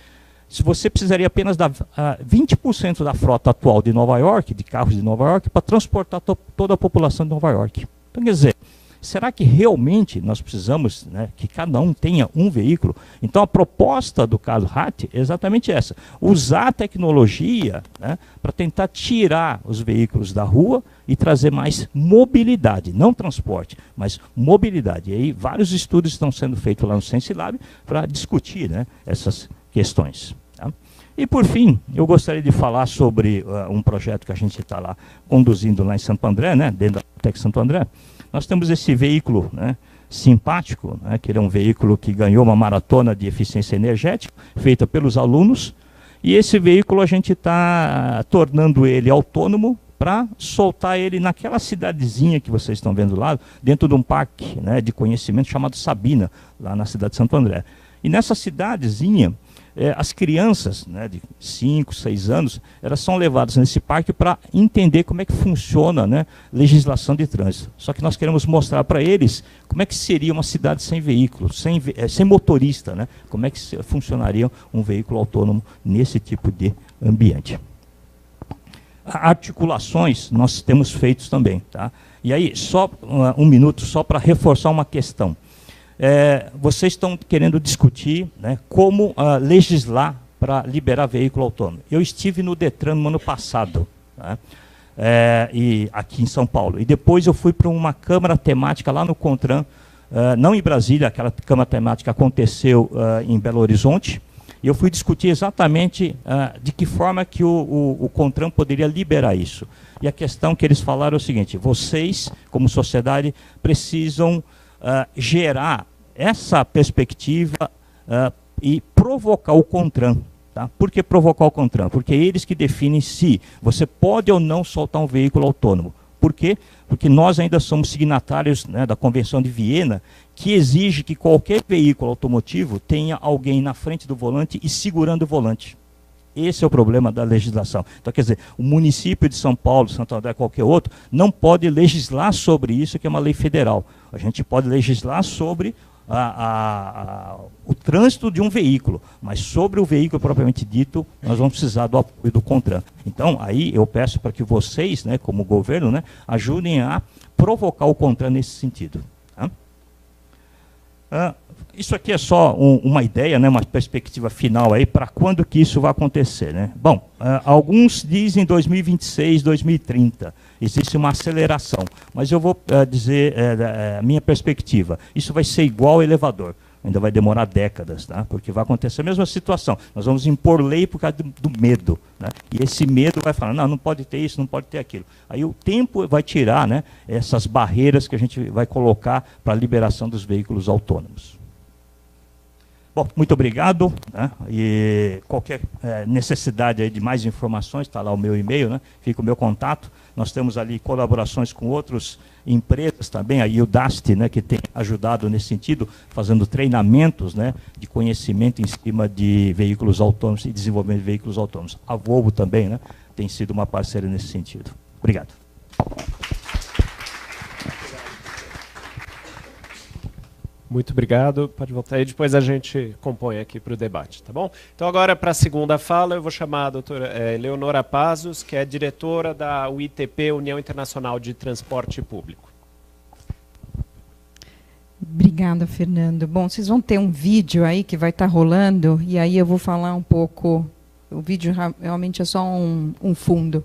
se você precisaria apenas dar 20% da frota atual de Nova York, de carros de Nova York, para transportar toda a população de Nova York. Então, quer dizer, será que realmente nós precisamos, né, que cada um tenha um veículo? Então, a proposta do Carlos Ratti é exatamente essa. Usar a tecnologia, né, para tentar tirar os veículos da rua e trazer mais mobilidade. Não transporte, mas mobilidade. E aí, vários estudos estão sendo feitos lá no Science Lab para discutir, né, essas questões. Tá? E, por fim, eu gostaria de falar sobre um projeto que a gente está lá conduzindo lá em Santo André, né, dentro da Tec Santo André. Nós temos esse veículo, né, simpático, né, que ele é um veículo que ganhou uma maratona de eficiência energética, feita pelos alunos, e esse veículo a gente está tornando ele autônomo para soltar ele naquela cidadezinha que vocês estão vendo lá, dentro de um parque, né, de conhecimento chamado Sabina, lá na cidade de Santo André. E nessa cidadezinha, as crianças, né, de 5, 6 anos, elas são levadas nesse parque para entender como é que funciona, né, legislação de trânsito. Só que nós queremos mostrar para eles como é que seria uma cidade sem veículo, sem motorista, né, como é que funcionaria um veículo autônomo nesse tipo de ambiente. Articulações nós temos feitos também. Tá? E aí, só um minuto, só para reforçar uma questão. Vocês estão querendo discutir, né, como legislar para liberar veículo autônomo. Eu estive no Detran no ano passado, tá? E aqui em São Paulo. E depois eu fui para uma câmara temática lá no CONTRAN, não em Brasília, aquela câmara temática aconteceu em Belo Horizonte. E eu fui discutir exatamente de que forma que o CONTRAN poderia liberar isso. E a questão que eles falaram é o seguinte: vocês, como sociedade, precisam gerar essa perspectiva e provocar o CONTRAN. Tá? Por que provocar o CONTRAN? Porque é eles que definem se você pode ou não soltar um veículo autônomo. Por quê? Porque nós ainda somos signatários, né, da Convenção de Viena, que exige que qualquer veículo automotivo tenha alguém na frente do volante e segurando o volante. Esse é o problema da legislação. Então, quer dizer, o município de São Paulo, Santo André, qualquer outro, não pode legislar sobre isso, que é uma lei federal. A gente pode legislar sobre o trânsito de um veículo, mas sobre o veículo propriamente dito, nós vamos precisar do apoio do CONTRAN. Então, aí eu peço para que vocês, né, como governo, né, ajudem a provocar o CONTRAN nesse sentido. Tá? Isso aqui é só uma ideia, né, uma perspectiva final aí para quando que isso vai acontecer. Né? Bom, alguns dizem 2026, 2030. Existe uma aceleração, mas eu vou dizer a minha perspectiva. Isso vai ser igual ao elevador. Ainda vai demorar décadas, tá? Porque vai acontecer a mesma situação. Nós vamos impor lei por causa do medo. Né? E esse medo vai falar, não pode ter isso, não pode ter aquilo. Aí o tempo vai tirar, né, essas barreiras que a gente vai colocar para a liberação dos veículos autônomos. Bom, muito obrigado, né? E qualquer necessidade aí de mais informações, está lá o meu e-mail, né? Fica o meu contato. Nós temos ali colaborações com outras empresas também, a Udacity, né, que tem ajudado nesse sentido, fazendo treinamentos, né, de conhecimento em cima de veículos autônomos e desenvolvimento de veículos autônomos. A Volvo também, né, tem sido uma parceira nesse sentido. Obrigado. Muito obrigado, pode voltar aí, depois a gente compõe aqui para o debate, tá bom? Então agora para a segunda fala eu vou chamar a doutora Eleonora Pazos, que é diretora da UITP, União Internacional de Transporte Público. Obrigada, Fernando. Bom, vocês vão ter um vídeo aí que vai estar rolando, e aí eu vou falar um pouco, o vídeo realmente é só um fundo.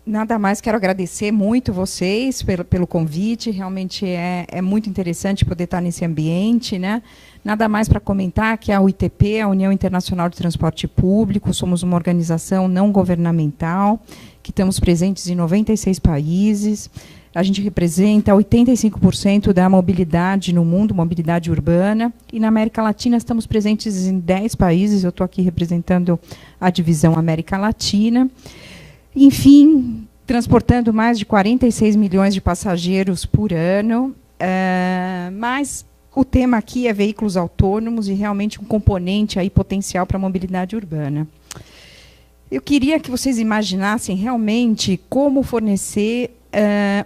Nada mais, quero agradecer muito vocês pelo convite, realmente é muito interessante poder estar nesse ambiente, né? Nada mais para comentar que a UITP, a União Internacional de Transporte Público, somos uma organização não governamental, que estamos presentes em 96 países, a gente representa 85% da mobilidade no mundo, mobilidade urbana, e na América Latina estamos presentes em 10 países, eu estou aqui representando a divisão América Latina. Enfim, transportando mais de 46 milhões de passageiros por ano, mas o tema aqui é veículos autônomos e realmente um componente aí potencial para a mobilidade urbana. Eu queria que vocês imaginassem realmente como fornecer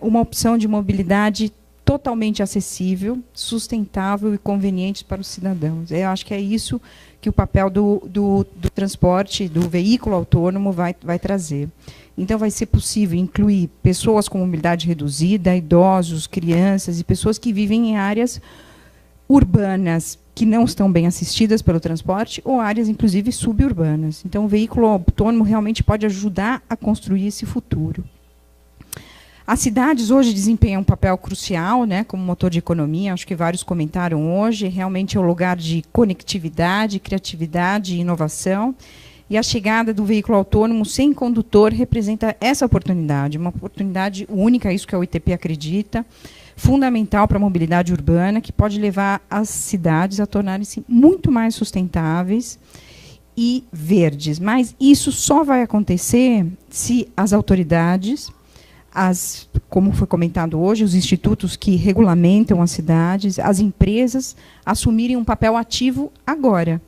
uma opção de mobilidade totalmente acessível, sustentável e conveniente para os cidadãos. Eu acho que é isso que o papel do transporte, do veículo autônomo vai trazer. Então, vai ser possível incluir pessoas com mobilidade reduzida, idosos, crianças e pessoas que vivem em áreas urbanas que não estão bem assistidas pelo transporte ou áreas, inclusive, suburbanas. Então, o veículo autônomo realmente pode ajudar a construir esse futuro. As cidades hoje desempenham um papel crucial, né, como motor de economia, acho que vários comentaram hoje, realmente é um lugar de conectividade, criatividade e inovação, e a chegada do veículo autônomo sem condutor representa essa oportunidade, uma oportunidade única, isso que a UITP acredita, fundamental para a mobilidade urbana, que pode levar as cidades a tornarem-se muito mais sustentáveis e verdes. Mas isso só vai acontecer se as autoridades, como foi comentado hoje, os institutos que regulamentam as cidades, as empresas, assumirem um papel ativo agora.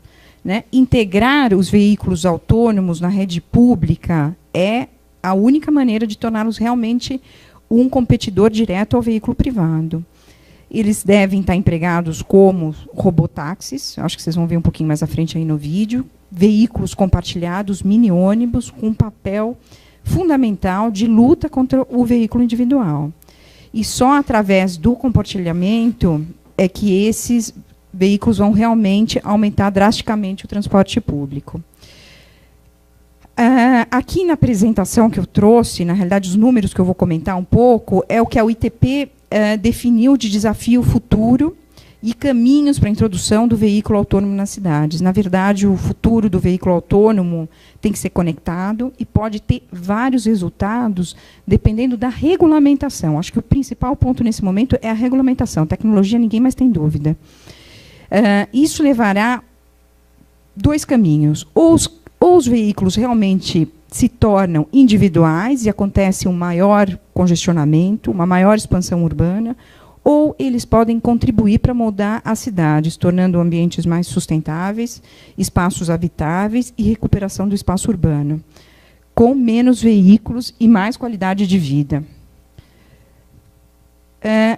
Né? Integrar os veículos autônomos na rede pública é a única maneira de torná-los realmente um competidor direto ao veículo privado. Eles devem estar empregados como robotáxis, acho que vocês vão ver um pouquinho mais à frente aí no vídeo, veículos compartilhados, mini-ônibus, com um papel fundamental de luta contra o veículo individual. E só através do compartilhamento é que esses veículos vão realmente aumentar drasticamente o transporte público. Aqui na apresentação que eu trouxe, na realidade, os números que eu vou comentar um pouco, é o que a UITP definiu de desafio futuro e caminhos para a introdução do veículo autônomo nas cidades. Na verdade, o futuro do veículo autônomo tem que ser conectado e pode ter vários resultados dependendo da regulamentação. Acho que o principal ponto nesse momento é a regulamentação. Tecnologia, ninguém mais tem dúvida. Isso levará dois caminhos. Ou os veículos realmente se tornam individuais e acontece um maior congestionamento, uma maior expansão urbana, ou eles podem contribuir para moldar as cidades, tornando ambientes mais sustentáveis, espaços habitáveis e recuperação do espaço urbano, com menos veículos e mais qualidade de vida.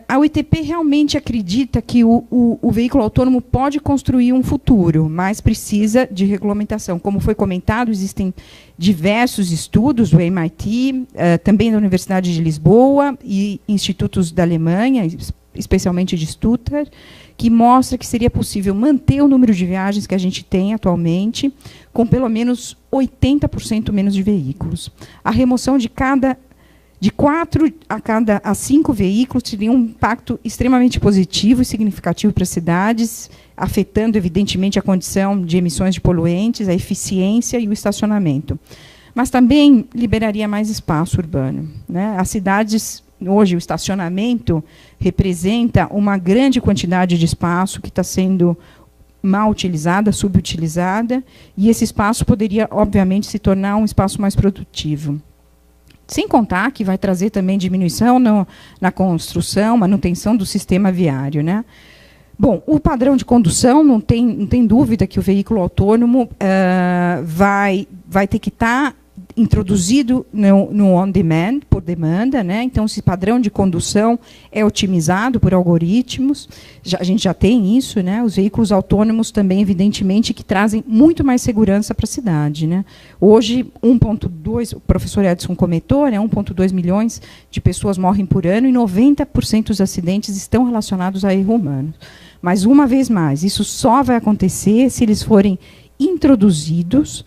A UITP realmente acredita que o veículo autônomo pode construir um futuro, mas precisa de regulamentação. Como foi comentado, existem diversos estudos do MIT, também da Universidade de Lisboa e institutos da Alemanha, especialmente de Stuttgart, que mostra que seria possível manter o número de viagens que a gente tem atualmente, com pelo menos 80% menos de veículos. A remoção de 4 a 5 veículos teria um impacto extremamente positivo e significativo para as cidades, afetando, evidentemente, a condição de emissões de poluentes, a eficiência e o estacionamento. Mas também liberaria mais espaço urbano. Né? As cidades hoje o estacionamento representa uma grande quantidade de espaço que está sendo mal utilizada, subutilizada, e esse espaço poderia, obviamente, se tornar um espaço mais produtivo. Sem contar que vai trazer também diminuição na construção, manutenção do sistema viário, né? Bom, o padrão de condução, não tem dúvida que o veículo autônomo vai ter que estar introduzido no on-demand, por demanda, né? Então, esse padrão de condução é otimizado por algoritmos. A gente já tem isso, né? Os veículos autônomos também, evidentemente, que trazem muito mais segurança para a cidade, né? Hoje, 1,2, o professor Edson comentou, né? 1,2 milhões de pessoas morrem por ano e 90% dos acidentes estão relacionados a erro humano. Mas, uma vez mais, isso só vai acontecer se eles forem introduzidos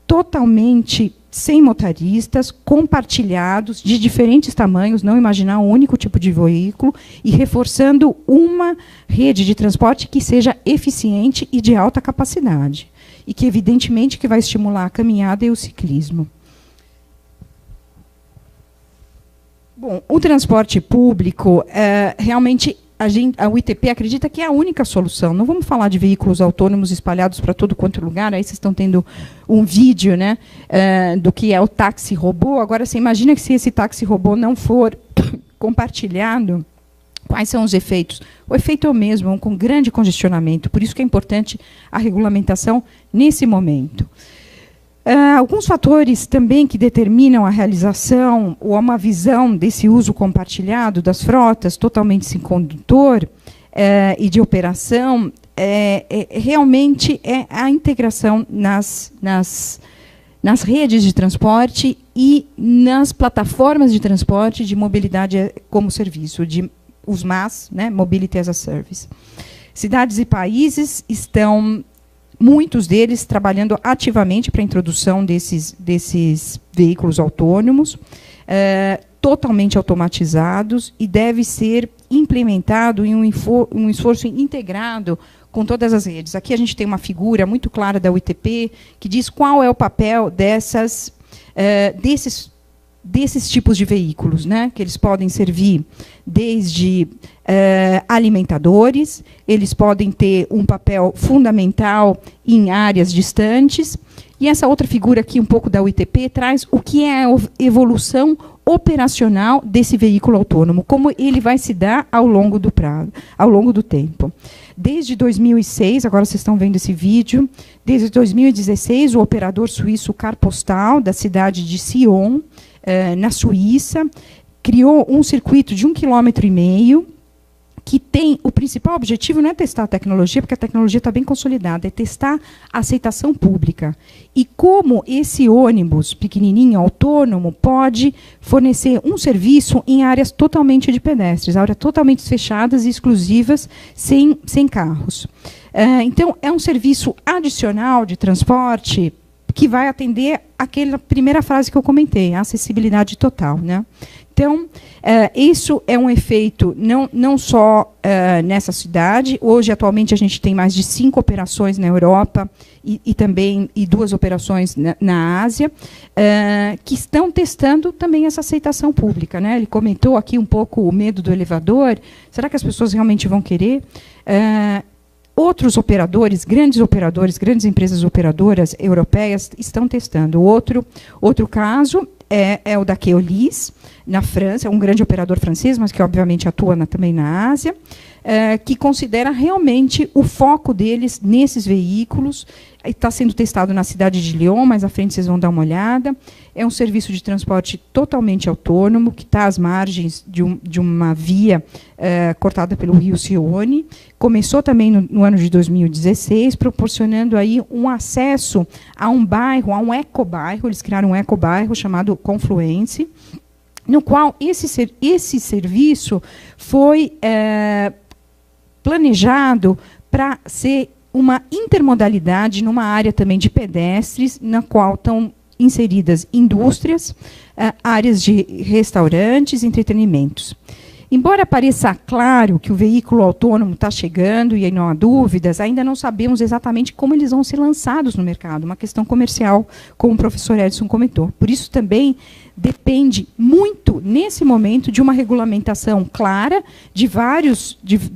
totalmente sem motoristas, compartilhados, de diferentes tamanhos, não imaginar um único tipo de veículo, e reforçando uma rede de transporte que seja eficiente e de alta capacidade. E que, evidentemente, que vai estimular a caminhada e o ciclismo. Bom, o transporte público, realmente, a UITP acredita que é a única solução. Não vamos falar de veículos autônomos espalhados para todo quanto lugar. Aí vocês estão tendo um vídeo, né, do que é o táxi robô. Agora, você imagina que se esse táxi robô não for compartilhado, quais são os efeitos? O efeito é o mesmo, com grande congestionamento. Por isso que é importante a regulamentação nesse momento. Alguns fatores também que determinam a realização ou uma visão desse uso compartilhado das frotas totalmente sem condutor e de operação realmente é a integração nas redes de transporte e nas plataformas de transporte de mobilidade como serviço, os MaaS, né, Mobility as a Service. Cidades e países estão, muitos deles, trabalhando ativamente para a introdução desses veículos autônomos, totalmente automatizados, e deve ser implementado em um esforço integrado com todas as redes. Aqui a gente tem uma figura muito clara da UITP que diz qual é o papel desses tipos de veículos, né, que eles podem servir desde alimentadores, eles podem ter um papel fundamental em áreas distantes. E essa outra figura aqui, um pouco da UITP, traz o que é a evolução operacional desse veículo autônomo, como ele vai se dar ao longo do tempo. Desde 2006, agora vocês estão vendo esse vídeo, desde 2016, o operador suíço Carpostal, da cidade de Sion, na Suíça, criou um circuito de 1,5 km, que tem o principal objetivo não é testar a tecnologia, porque a tecnologia está bem consolidada, é testar a aceitação pública. E como esse ônibus pequenininho, autônomo, pode fornecer um serviço em áreas totalmente de pedestres, áreas totalmente fechadas e exclusivas, sem carros. Então, é um serviço adicional de transporte que vai atender aquela primeira frase que eu comentei, a acessibilidade total, né? Então, isso é um efeito não só nessa cidade. Hoje, atualmente, a gente tem mais de 5 operações na Europa e também 2 operações na Ásia, que estão testando também essa aceitação pública, né? Ele comentou aqui um pouco o medo do elevador. Será que as pessoas realmente vão querer? Outros operadores, grandes empresas operadoras europeias estão testando. Outro caso é o da Keolis, na França, um grande operador francês, mas que obviamente atua também na Ásia, que considera realmente o foco deles nesses veículos. Está sendo testado na cidade de Lyon, mais à frente vocês vão dar uma olhada. É um serviço de transporte totalmente autônomo, que está às margens de uma via cortada pelo rio Sione. Começou também no ano de 2016, proporcionando aí um acesso a um bairro, a um ecobairro. Eles criaram um ecobairro chamado Confluence, no qual esse serviço foi planejado para ser uma intermodalidade numa área também de pedestres, na qual estão inseridas indústrias, áreas de restaurantes, entretenimentos. Embora pareça claro que o veículo autônomo está chegando, e aí não há dúvidas, ainda não sabemos exatamente como eles vão ser lançados no mercado, uma questão comercial, como o professor Edson comentou. Por isso também depende muito, nesse momento, de uma regulamentação clara de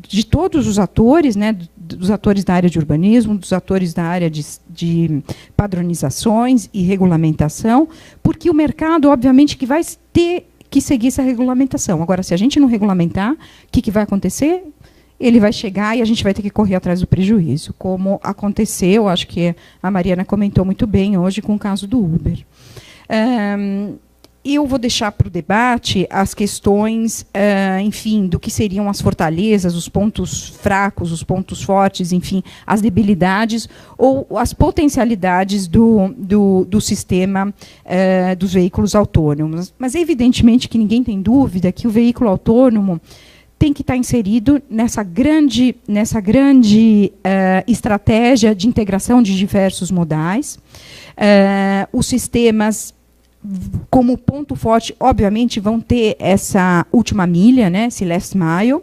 de todos os atores, né, dos atores da área de urbanismo, dos atores da área de padronizações e regulamentação, porque o mercado, obviamente, que vai ter que seguir essa regulamentação. Agora, se a gente não regulamentar, o que vai acontecer? Ele vai chegar e a gente vai ter que correr atrás do prejuízo, como aconteceu, acho que a Mariana comentou muito bem hoje com o caso do Uber. Eu vou deixar para o debate as questões, enfim, do que seriam as fortalezas, os pontos fracos, os pontos fortes, enfim, as debilidades ou as potencialidades do sistema dos veículos autônomos. Mas, evidentemente, que ninguém tem dúvida que o veículo autônomo tem que estar inserido nessa grande estratégia de integração de diversos modais. Os sistemas, como ponto forte, obviamente, vão ter essa última milha, né, esse last mile,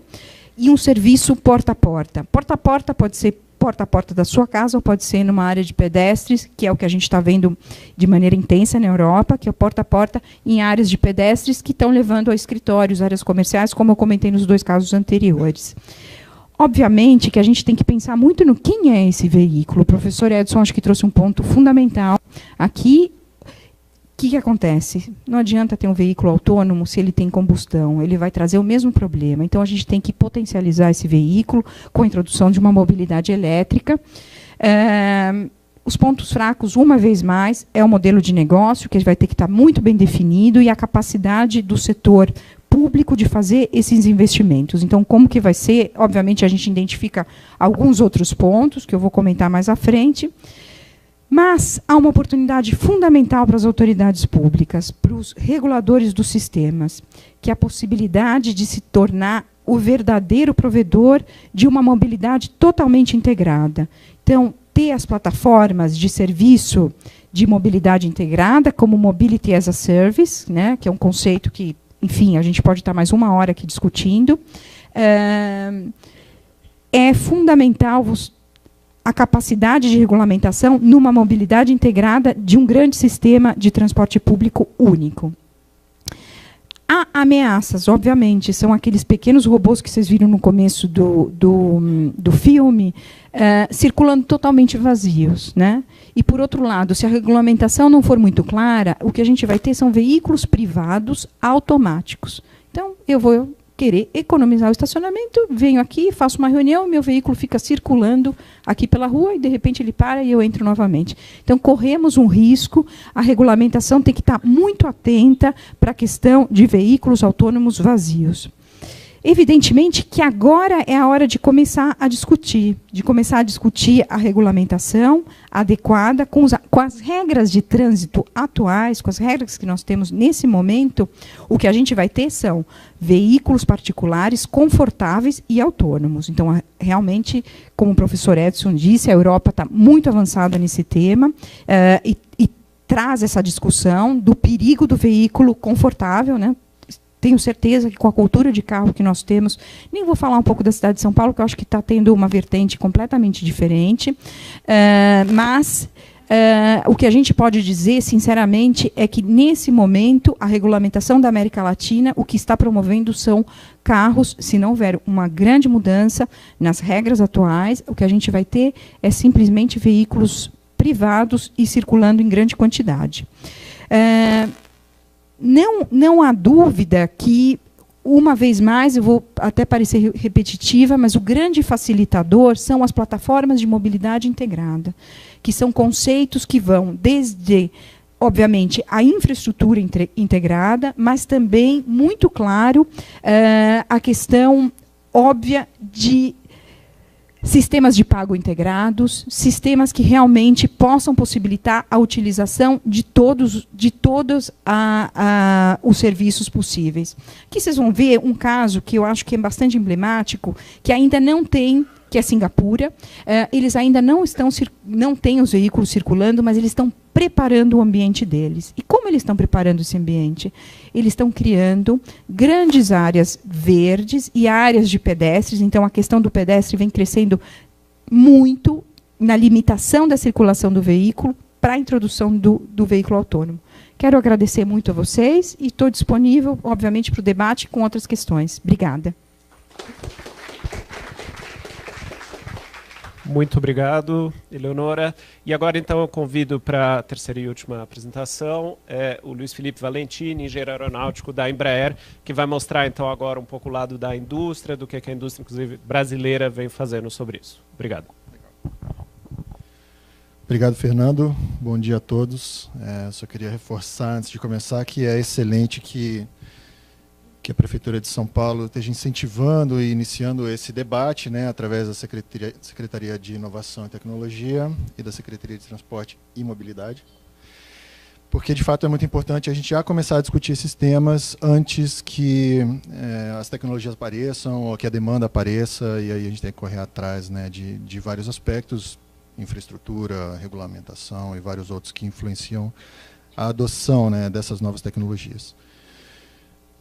e um serviço porta a porta. Porta a porta pode ser porta a porta da sua casa, ou pode ser numa área de pedestres, que é o que a gente está vendo de maneira intensa na Europa, que é o porta a porta em áreas de pedestres que estão levando a escritórios, áreas comerciais, como eu comentei nos 2 casos anteriores. Obviamente que a gente tem que pensar muito no quem é esse veículo. O professor Edson acho que trouxe um ponto fundamental aqui. O que acontece? Não adianta ter um veículo autônomo se ele tem combustão, ele vai trazer o mesmo problema. Então, a gente tem que potencializar esse veículo com a introdução de uma mobilidade elétrica. Os pontos fracos, uma vez mais, é o modelo de negócio, que vai ter que estar muito bem definido, e a capacidade do setor público de fazer esses investimentos. Então, como que vai ser? Obviamente, a gente identifica alguns outros pontos, que eu vou comentar mais à frente. Mas há uma oportunidade fundamental para as autoridades públicas, para os reguladores dos sistemas, que é a possibilidade de se tornar o verdadeiro provedor de uma mobilidade totalmente integrada. Então, ter as plataformas de serviço de mobilidade integrada, como Mobility as a Service, né, que é um conceito que, enfim, a gente pode estar mais 1 hora aqui discutindo. É fundamental a capacidade de regulamentação numa mobilidade integrada de um grande sistema de transporte público único. Há ameaças, obviamente, são aqueles pequenos robôs que vocês viram no começo do filme, circulando totalmente vazios, né? E, por outro lado, se a regulamentação não for muito clara, o que a gente vai ter são veículos privados automáticos. Então, eu vou querer economizar o estacionamento, venho aqui, faço uma reunião, meu veículo fica circulando aqui pela rua e, de repente, ele para e eu entro novamente. Então, corremos um risco, a regulamentação tem que estar muito atenta para a questão de veículos autônomos vazios. Evidentemente que agora é a hora de começar a discutir a regulamentação adequada com as regras de trânsito atuais, com as regras que nós temos nesse momento. O que a gente vai ter são veículos particulares confortáveis e autônomos. Então, realmente, como o professor Edson disse, a Europa está muito avançada nesse tema e traz essa discussão do perigo do veículo confortável, né? Tenho certeza que com a cultura de carro que nós temos, nem vou falar um pouco da cidade de São Paulo, que eu acho que está tendo uma vertente completamente diferente, mas o que a gente pode dizer, sinceramente, é que, nesse momento, a regulamentação da América Latina, o que está promovendo são carros, se não houver uma grande mudança nas regras atuais, o que a gente vai ter é simplesmente veículos privados e circulando em grande quantidade. Não há dúvida que, uma vez mais, eu vou até parecer repetitiva, mas o grande facilitador são as plataformas de mobilidade integrada, que são conceitos que vão desde, obviamente, a infraestrutura integrada, mas também, muito claro, a questão óbvia de sistemas de pago integrados, sistemas que realmente possam possibilitar a utilização de todos os serviços possíveis. Aqui vocês vão ver um caso que eu acho que é bastante emblemático, que ainda não tem, que é Singapura. Eles ainda não têm os veículos circulando, mas eles estão preparando o ambiente deles. E como eles estão preparando esse ambiente? Eles estão criando grandes áreas verdes e áreas de pedestres. Então, a questão do pedestre vem crescendo muito na limitação da circulação do veículo, para a introdução do veículo autônomo. Quero agradecer muito a vocês e estou disponível, obviamente, para o debate com outras questões. Obrigada. Muito obrigado, Eleonora. E agora, então, eu convido para a terceira e última apresentação o Luiz Felipe Valentini, engenheiro aeronáutico da Embraer, que vai mostrar, então, agora um pouco o lado da indústria, do que a indústria, inclusive, brasileira vem fazendo sobre isso. Obrigado. Obrigado, Fernando. Bom dia a todos. Só queria reforçar, antes de começar, que é excelente que a Prefeitura de São Paulo esteja incentivando e iniciando esse debate, né, através da Secretaria de Inovação e Tecnologia e da Secretaria de Transporte e Mobilidade, porque, de fato, é muito importante a gente já começar a discutir esses temas antes que as tecnologias apareçam ou que a demanda apareça, e aí a gente tem que correr atrás, né, de vários aspectos, infraestrutura, regulamentação e vários outros que influenciam a adoção, né, dessas novas tecnologias.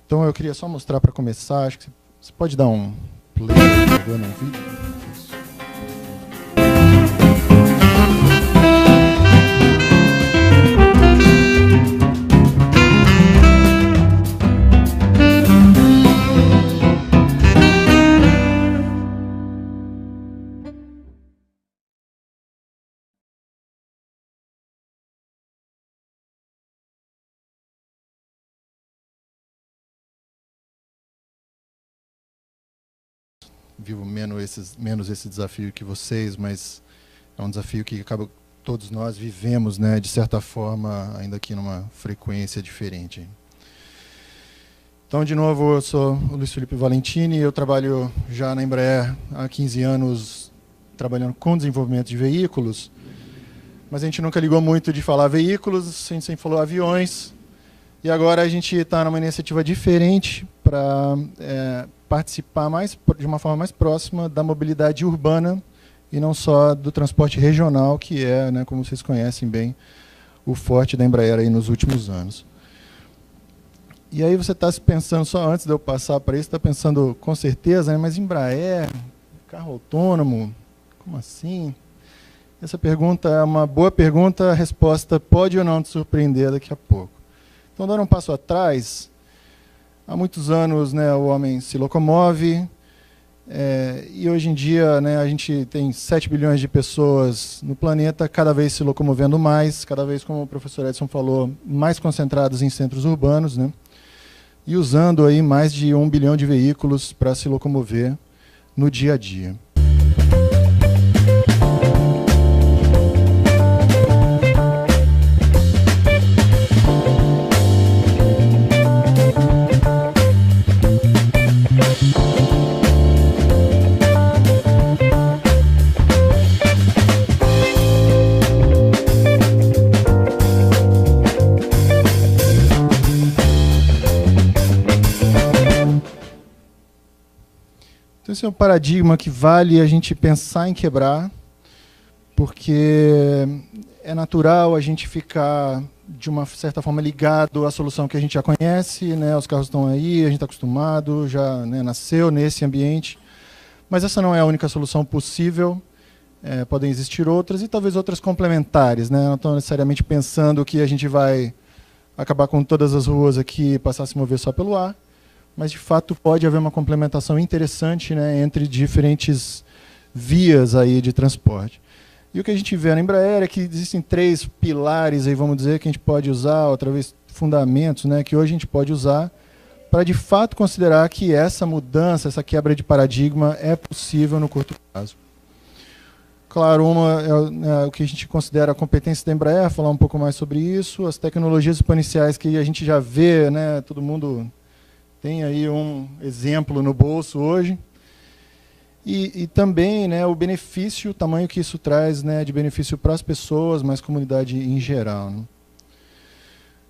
Então, eu queria só mostrar para começar, acho que você pode dar um play, por favor, no vídeo. Vivo menos esse desafio que vocês, mas é um desafio que acaba todos nós vivemos, né, de certa forma, ainda que numa frequência diferente. Então, de novo, eu sou o Luiz Felipe Valentini, eu trabalho já na Embraer há 15 anos, trabalhando com desenvolvimento de veículos, mas a gente nunca ligou muito de falar veículos, a gente sempre falou aviões, e agora a gente está numa iniciativa diferente para participar de uma forma mais próxima da mobilidade urbana e não só do transporte regional, que é, né, como vocês conhecem bem, o forte da Embraer aí nos últimos anos. E aí você está pensando, só antes de eu passar para isso, está pensando com certeza, né, mas Embraer, carro autônomo, como assim? Essa pergunta é uma boa pergunta, a resposta pode ou não te surpreender daqui a pouco. Então, dando um passo atrás, há muitos anos, né, o homem se locomove, e hoje em dia, né, a gente tem 7 bilhões de pessoas no planeta, cada vez se locomovendo mais, cada vez, como o professor Edson falou, mais concentrados em centros urbanos, né, e usando aí mais de 1 bilhão de veículos para se locomover no dia a dia. Então, esse é um paradigma que vale a gente pensar em quebrar, porque é natural a gente ficar, de uma certa forma, ligado à solução que a gente já conhece, né? Os carros estão aí, a gente está acostumado, já, né, nasceu nesse ambiente, mas essa não é a única solução possível, podem existir outras e talvez outras complementares, né? Não estão necessariamente pensando que a gente vai acabar com todas as ruas aqui e passar a se mover só pelo ar, mas, de fato, pode haver uma complementação interessante, né, entre diferentes vias aí de transporte. E o que a gente vê na Embraer é que existem 3 pilares, aí, vamos dizer, que a gente pode usar, outra vez, fundamentos, né, que hoje a gente pode usar para, de fato, considerar que essa mudança, essa quebra de paradigma é possível no curto prazo. Claro, uma é o que a gente considera a competência da Embraer, falar um pouco mais sobre isso, as tecnologias exponenciais que a gente já vê, né, todo mundo tem aí um exemplo no bolso hoje. E também, né, o benefício, o tamanho que isso traz, né, de benefício para as pessoas, mas comunidade em geral, né.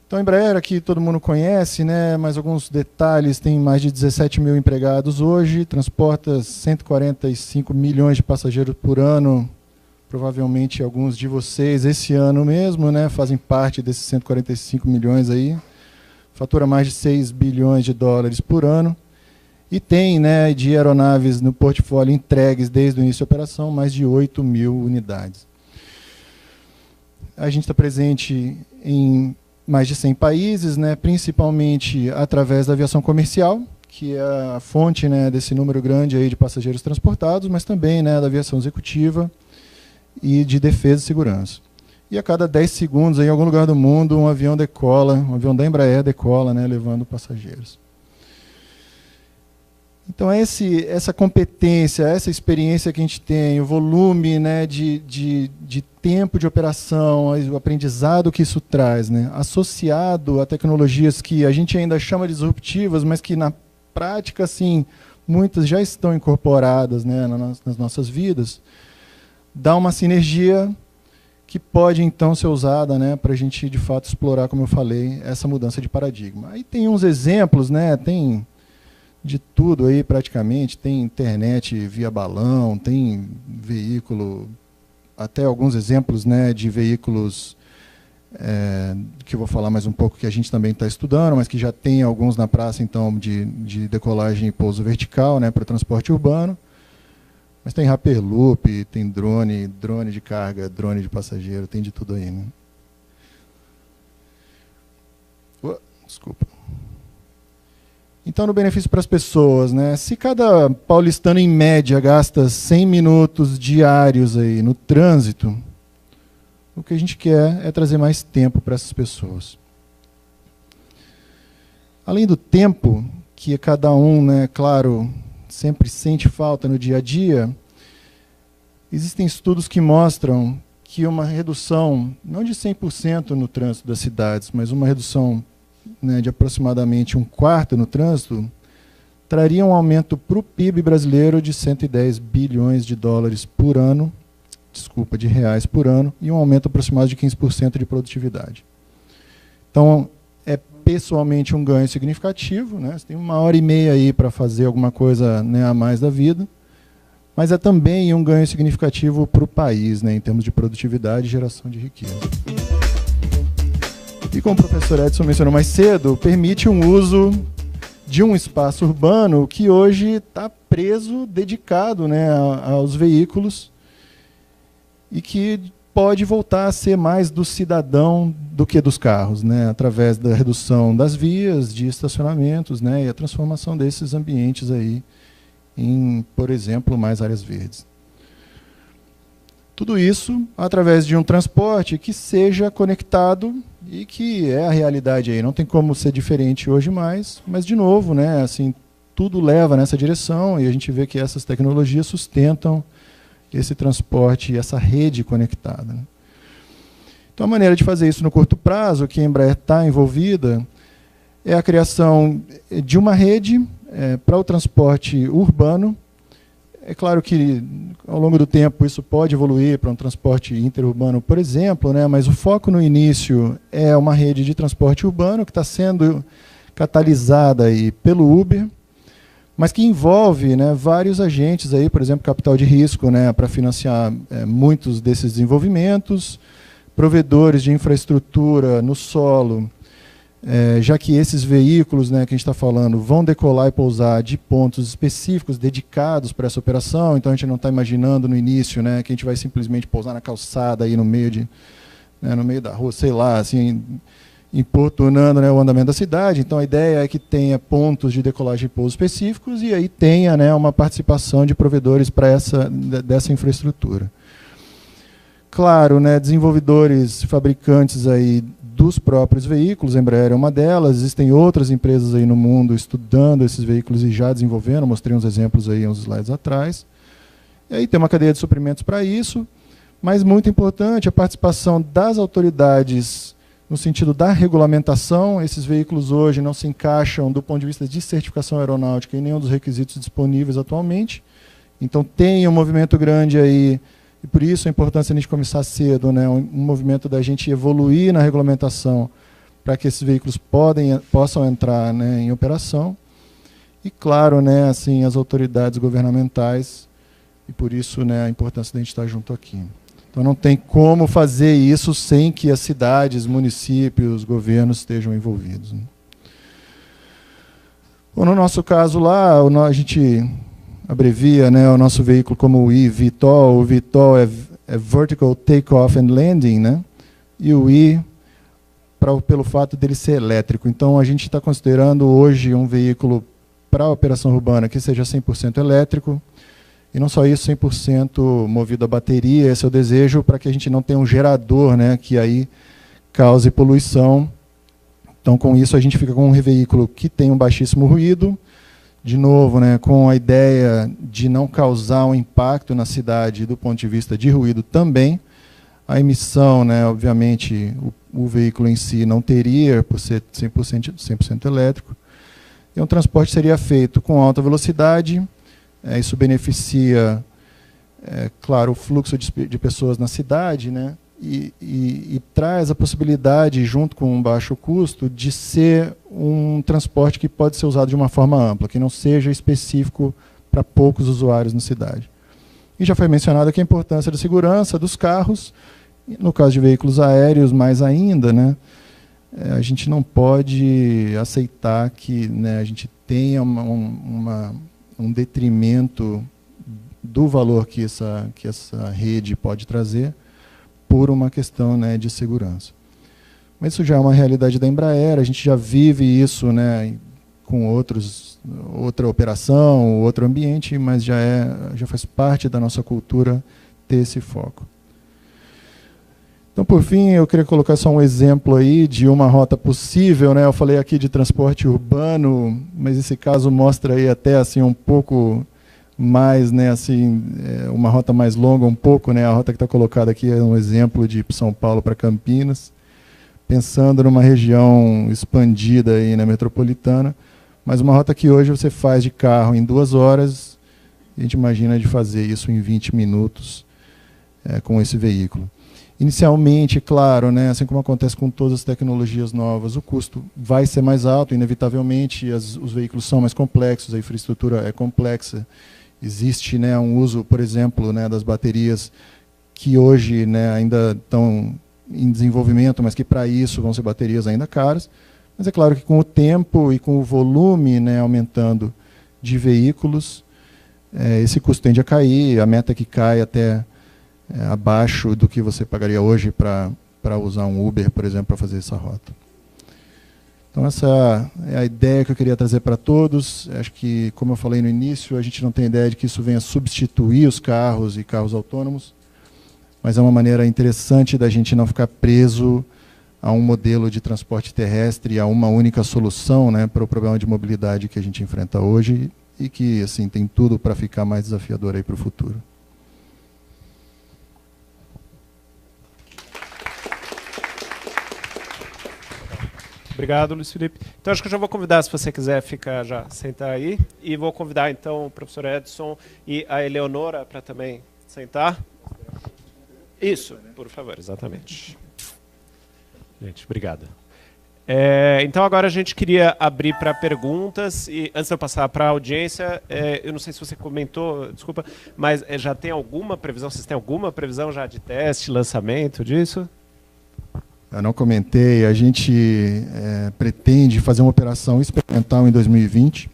Então, a Embraer aqui todo mundo conhece, né, mas alguns detalhes, tem mais de 17 mil empregados hoje, transporta 145 milhões de passageiros por ano, provavelmente alguns de vocês esse ano mesmo, né, fazem parte desses 145 milhões aí, fatura mais de 6 bilhões de dólares por ano, e tem, né, de aeronaves no portfólio entregues desde o início da operação, mais de 8 mil unidades. a gente está presente em mais de 100 países, né, principalmente através da aviação comercial, que é a fonte, né, desse número grande aí de passageiros transportados, mas também, né, da aviação executiva e de defesa e segurança. E a cada 10 segundos, em algum lugar do mundo, um avião decola, um avião da Embraer decola, né, levando passageiros. Então, essa competência, essa experiência que a gente tem, o volume, né, de tempo de operação, o aprendizado que isso traz, né, associado a tecnologias que a gente ainda chama de disruptivas, mas que na prática, assim, muitas já estão incorporadas, né, nas nossas vidas, dá uma sinergia que pode, então, ser usada, né, para a gente, de fato, explorar, como eu falei, essa mudança de paradigma. Aí tem uns exemplos, né, tem de tudo aí praticamente, tem internet via balão, tem veículo, até alguns exemplos, né, de veículos que eu vou falar mais um pouco, que a gente também está estudando, mas que já tem alguns na praça, então, de decolagem e pouso vertical, né, para o transporte urbano. Mas tem Hyperloop, tem drone de carga, drone de passageiro, tem de tudo aí, né? Desculpa. Então, no benefício para as pessoas, né? Se cada paulistano, em média, gasta 100 minutos diários aí no trânsito, o que a gente quer é trazer mais tempo para essas pessoas. Além do tempo, que cada um, né, claro, sempre sente falta no dia a dia, existem estudos que mostram que uma redução, não de 100% no trânsito das cidades, mas uma redução, né, de aproximadamente 1/4 no trânsito, traria um aumento para o PIB brasileiro de 110 bilhões de dólares por ano, de reais por ano, e um aumento aproximado de 15% de produtividade. Então, é pessoalmente um ganho significativo, né? Você tem 1h30 aí para fazer alguma coisa, né, a mais da vida, mas é também um ganho significativo para o país, né, em termos de produtividade e geração de riqueza. E como o professor Edson mencionou mais cedo, permite um uso de um espaço urbano que hoje está preso, dedicado, né, aos veículos, e que pode voltar a ser mais do cidadão do que dos carros, né, através da redução das vias, de estacionamentos, né, e a transformação desses ambientes aí em, por exemplo, mais áreas verdes. Tudo isso através de um transporte que seja conectado e que é a realidade aí. Não tem como ser diferente hoje mais, mas, de novo, né, assim, tudo leva nessa direção e a gente vê que essas tecnologias sustentam esse transporte e essa rede conectada, né? Então, a maneira de fazer isso no curto prazo, que a Embraer está envolvida, é a criação de uma rede para o transporte urbano. É claro que, ao longo do tempo, isso pode evoluir para um transporte interurbano, por exemplo, né, mas o foco no início é uma rede de transporte urbano que está sendo catalisada aí pelo Uber, mas que envolve, né, vários agentes, aí, por exemplo, capital de risco, né, para financiar muitos desses desenvolvimentos, provedores de infraestrutura no solo, já que esses veículos, né, que a gente está falando vão decolar e pousar de pontos específicos dedicados para essa operação, então a gente não está imaginando no início, né, que a gente vai simplesmente pousar na calçada aí no meio no meio da rua, sei lá, assim, importunando, né, o andamento da cidade. Então a ideia é que tenha pontos de decolagem e pouso específicos e aí tenha, né, uma participação de provedores para dessa infraestrutura. Claro, né, desenvolvedores, fabricantes aí dos próprios veículos, a Embraer é uma delas, existem outras empresas aí no mundo estudando esses veículos e já desenvolvendo, mostrei uns exemplos aí uns slides atrás. E aí tem uma cadeia de suprimentos para isso, mas muito importante a participação das autoridades no sentido da regulamentação. Esses veículos hoje não se encaixam do ponto de vista de certificação aeronáutica em nenhum dos requisitos disponíveis atualmente. Então tem um movimento grande aí, e por isso a importância de a gente começar cedo, né, um movimento da gente evoluir na regulamentação para que esses veículos possam entrar, né, em operação. E claro, né, assim, as autoridades governamentais, e por isso, né, a importância de a gente estar junto aqui. Então não tem como fazer isso sem que as cidades, municípios, governos estejam envolvidos, né. Bom, no nosso caso lá, a gente abrevia, né, o nosso veículo como o eVTOL. O VTOL é Vertical Takeoff and Landing, né? e o I pelo fato dele ser elétrico. Então, a gente está considerando hoje um veículo para a operação urbana que seja 100% elétrico, e não só isso, 100% movido a bateria. Esse é o desejo, para que a gente não tenha um gerador, né, que aí cause poluição. Então, com isso, a gente fica com um veículo que tem um baixíssimo ruído, de novo, né, com a ideia de não causar um impacto na cidade do ponto de vista de ruído também. A emissão, né, obviamente, o veículo em si não teria, por ser 100% elétrico. E um transporte seria feito com alta velocidade. Isso beneficia, claro, o fluxo de pessoas na cidade, né, e traz a possibilidade, junto com um baixo custo, de ser um transporte que pode ser usado de uma forma ampla, que não seja específico para poucos usuários na cidade. E já foi mencionado aqui a importância da segurança dos carros. No caso de veículos aéreos, mais ainda, né, a gente não pode aceitar que, né, a gente tenha um detrimento do valor que essa rede pode trazer por uma questão, né, de segurança. Mas isso já é uma realidade da Embraer, a gente já vive isso, né, com outra operação, outro ambiente, mas já faz parte da nossa cultura ter esse foco. Então, por fim, eu queria colocar só um exemplo aí de uma rota possível, né? Eu falei aqui de transporte urbano, mas esse caso mostra aí até assim um pouco mais, né, assim, uma rota mais longa um pouco, né? A rota que está colocada aqui é um exemplo de São Paulo para Campinas, pensando numa região expandida aí na metropolitana, mas uma rota que hoje você faz de carro em 2 horas, a gente imagina de fazer isso em 20 minutos com esse veículo. Inicialmente, claro, né, assim como acontece com todas as tecnologias novas, o custo vai ser mais alto, inevitavelmente, os veículos são mais complexos, a infraestrutura é complexa. Existe, né, um uso, por exemplo, né, das baterias que hoje, né, ainda estão em desenvolvimento, mas que para isso vão ser baterias ainda caras. Mas é claro que com o tempo e com o volume, né, aumentando de veículos, esse custo tende a cair, a meta é que cai até abaixo do que você pagaria hoje para usar um Uber, por exemplo, para fazer essa rota. Então, essa é a ideia que eu queria trazer para todos. Acho que, como eu falei no início, a gente não tem ideia de que isso venha substituir os carros e carros autônomos, mas é uma maneira interessante da gente não ficar preso a um modelo de transporte terrestre, a uma única solução, né, para o problema de mobilidade que a gente enfrenta hoje e que, assim, tem tudo para ficar mais desafiador aí para o futuro. Obrigado, Luiz Felipe. Então, acho que eu já vou convidar, se você quiser sentar aí, e vou convidar, então, o professor Edson e a Eleonora para também sentar. Isso, por favor, exatamente. Gente, obrigado. Então, agora a gente queria abrir para perguntas, e antes de eu passar para a audiência, eu não sei se você comentou, desculpa, mas já tem alguma previsão, vocês têm alguma previsão já de teste, lançamento disso? Eu não comentei, a gente pretende fazer uma operação experimental em 2020.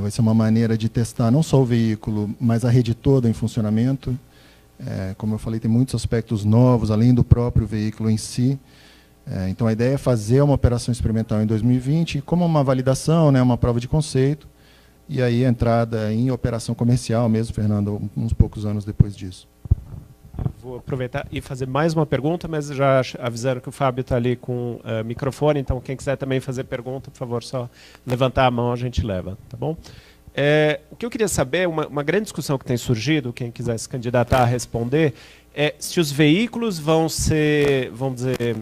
Vai ser uma maneira de testar não só o veículo, mas a rede toda em funcionamento. Como eu falei, tem muitos aspectos novos, além do próprio veículo em si. Então, a ideia é fazer uma operação experimental em 2020, como uma validação, né, uma prova de conceito, e aí a entrada em operação comercial mesmo, Fernando, uns poucos anos depois disso. Vou aproveitar e fazer mais uma pergunta, mas já avisaram que o Fábio está ali com o microfone, então quem quiser também fazer pergunta, por favor, só levantar a mão, a gente leva, tá bom? O que eu queria saber, uma grande discussão que tem surgido, quem quiser se candidatar a responder, é se os veículos vão ser, vamos dizer,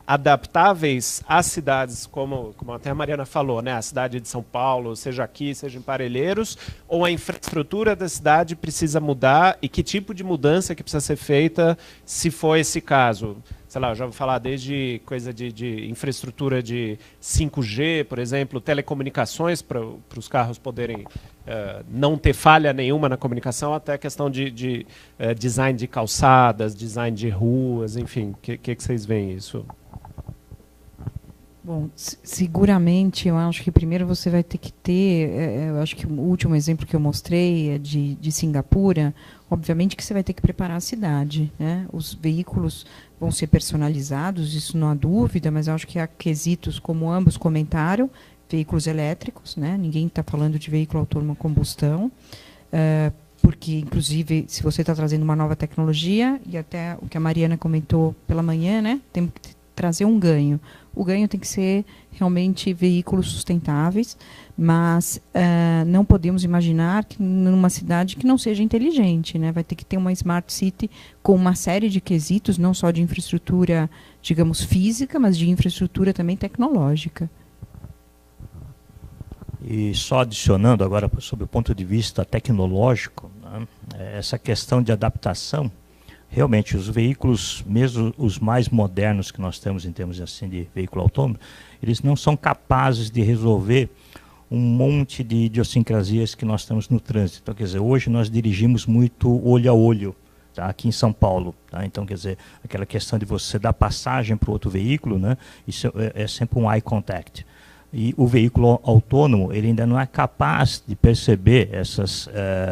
adaptáveis às cidades, como até a Mariana falou, né, a cidade de São Paulo, seja aqui, seja em Parelheiros, ou a infraestrutura da cidade precisa mudar e que tipo de mudança que precisa ser feita se for esse caso? Sei lá, eu já vou falar desde coisa de infraestrutura de 5G, por exemplo, telecomunicações para os carros poderem não ter falha nenhuma na comunicação, até a questão de design de calçadas, design de ruas, enfim. O que vocês veem isso? Bom, seguramente, eu acho que primeiro você vai ter que ter, eu acho que o último exemplo que eu mostrei é de Singapura, obviamente que você vai ter que preparar a cidade, né? Os veículos vão ser personalizados, isso não há dúvida, mas eu acho que há quesitos, como ambos comentaram, veículos elétricos, né? Ninguém está falando de veículo autônomo a combustão, porque, inclusive, se você está trazendo uma nova tecnologia, e até o que a Mariana comentou pela manhã, né? Tem que trazer um ganho. O ganho tem que ser realmente veículos sustentáveis, mas não podemos imaginar que numa cidade que não seja inteligente, né? Vai ter que ter uma Smart City com uma série de quesitos, não só de infraestrutura, digamos, física, mas de infraestrutura também tecnológica. E só adicionando agora, sob o ponto de vista tecnológico, né, essa questão de adaptação, realmente os veículos, mesmo os mais modernos que nós temos em termos assim, de veículo autônomo, eles não são capazes de resolver um monte de idiosincrasias que nós temos no trânsito. Então, quer dizer, hoje nós dirigimos muito olho a olho, tá, aqui em São Paulo. Tá? Então, quer dizer, aquela questão de você dar passagem para o outro veículo, né, isso é sempre um eye contact. E o veículo autônomo, ele ainda não é capaz de perceber essas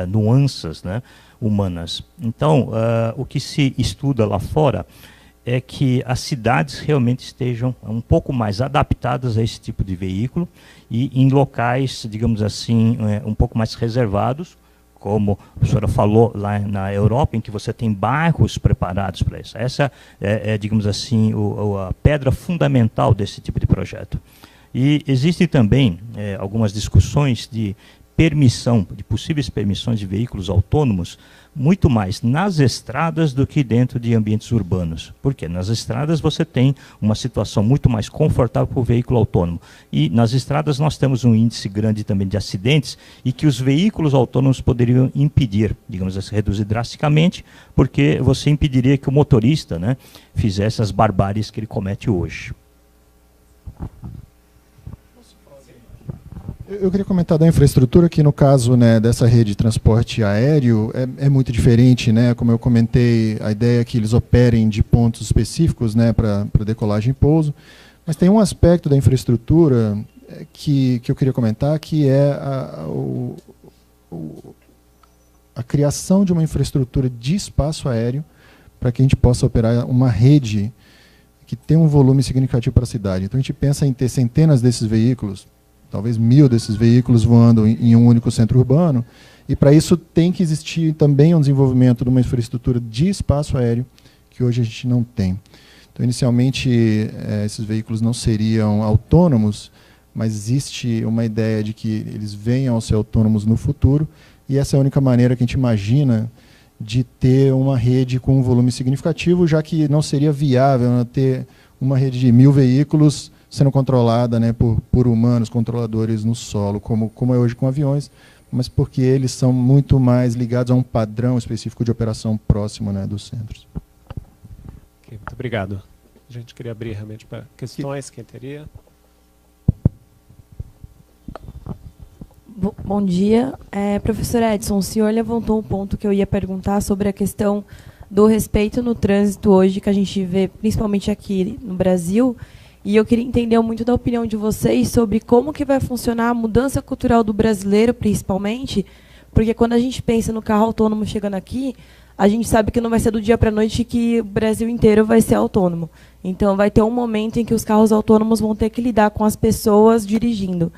nuances, né, humanas. Então, o que se estuda lá fora é que as cidades realmente estejam um pouco mais adaptadas a esse tipo de veículo e em locais, digamos assim, um pouco mais reservados, como a professora falou lá na Europa, em que você tem bairros preparados para isso. Essa digamos assim, a pedra fundamental desse tipo de projeto. E existem também algumas discussões de permissão, de possíveis permissões de veículos autônomos, muito mais nas estradas do que dentro de ambientes urbanos. Por quê? Nas estradas você tem uma situação muito mais confortável para o veículo autônomo. E nas estradas nós temos um índice grande também de acidentes e que os veículos autônomos poderiam impedir, digamos assim, reduzir drasticamente, porque você impediria que o motorista, né, fizesse as barbáries que ele comete hoje. Eu queria comentar da infraestrutura, que no caso, né, dessa rede de transporte aéreo é muito diferente, né? Como eu comentei, a ideia é que eles operem de pontos específicos, né, para decolagem e pouso, mas tem um aspecto da infraestrutura que eu queria comentar, que é a criação de uma infraestrutura de espaço aéreo para que a gente possa operar uma rede que tem um volume significativo para a cidade. Então a gente pensa em ter centenas desses veículos, talvez 1000 desses veículos voando em um único centro urbano, e para isso tem que existir também um desenvolvimento de uma infraestrutura de espaço aéreo, que hoje a gente não tem. Então, inicialmente, esses veículos não seriam autônomos, mas existe uma ideia de que eles venham a ser autônomos no futuro, e essa é a única maneira que a gente imagina de ter uma rede com um volume significativo, já que não seria viável, né, ter uma rede de 1000 veículos sendo controlada, né, por humanos, controladores no solo, como é hoje com aviões, mas porque eles são muito mais ligados a um padrão específico de operação próximo, né, dos centros. Okay, muito obrigado. A gente queria abrir realmente para questões, quem teria? Bom dia. Professor Edson, o senhor levantou um ponto que eu ia perguntar sobre a questão do respeito no trânsito hoje, que a gente vê principalmente aqui no Brasil. E eu queria entender muito da opinião de vocês sobre como que vai funcionar a mudança cultural do brasileiro, principalmente, porque quando a gente pensa no carro autônomo chegando aqui, a gente sabe que não vai ser do dia para a noite que o Brasil inteiro vai ser autônomo. Então, vai ter um momento em que os carros autônomos vão ter que lidar com as pessoas dirigindo.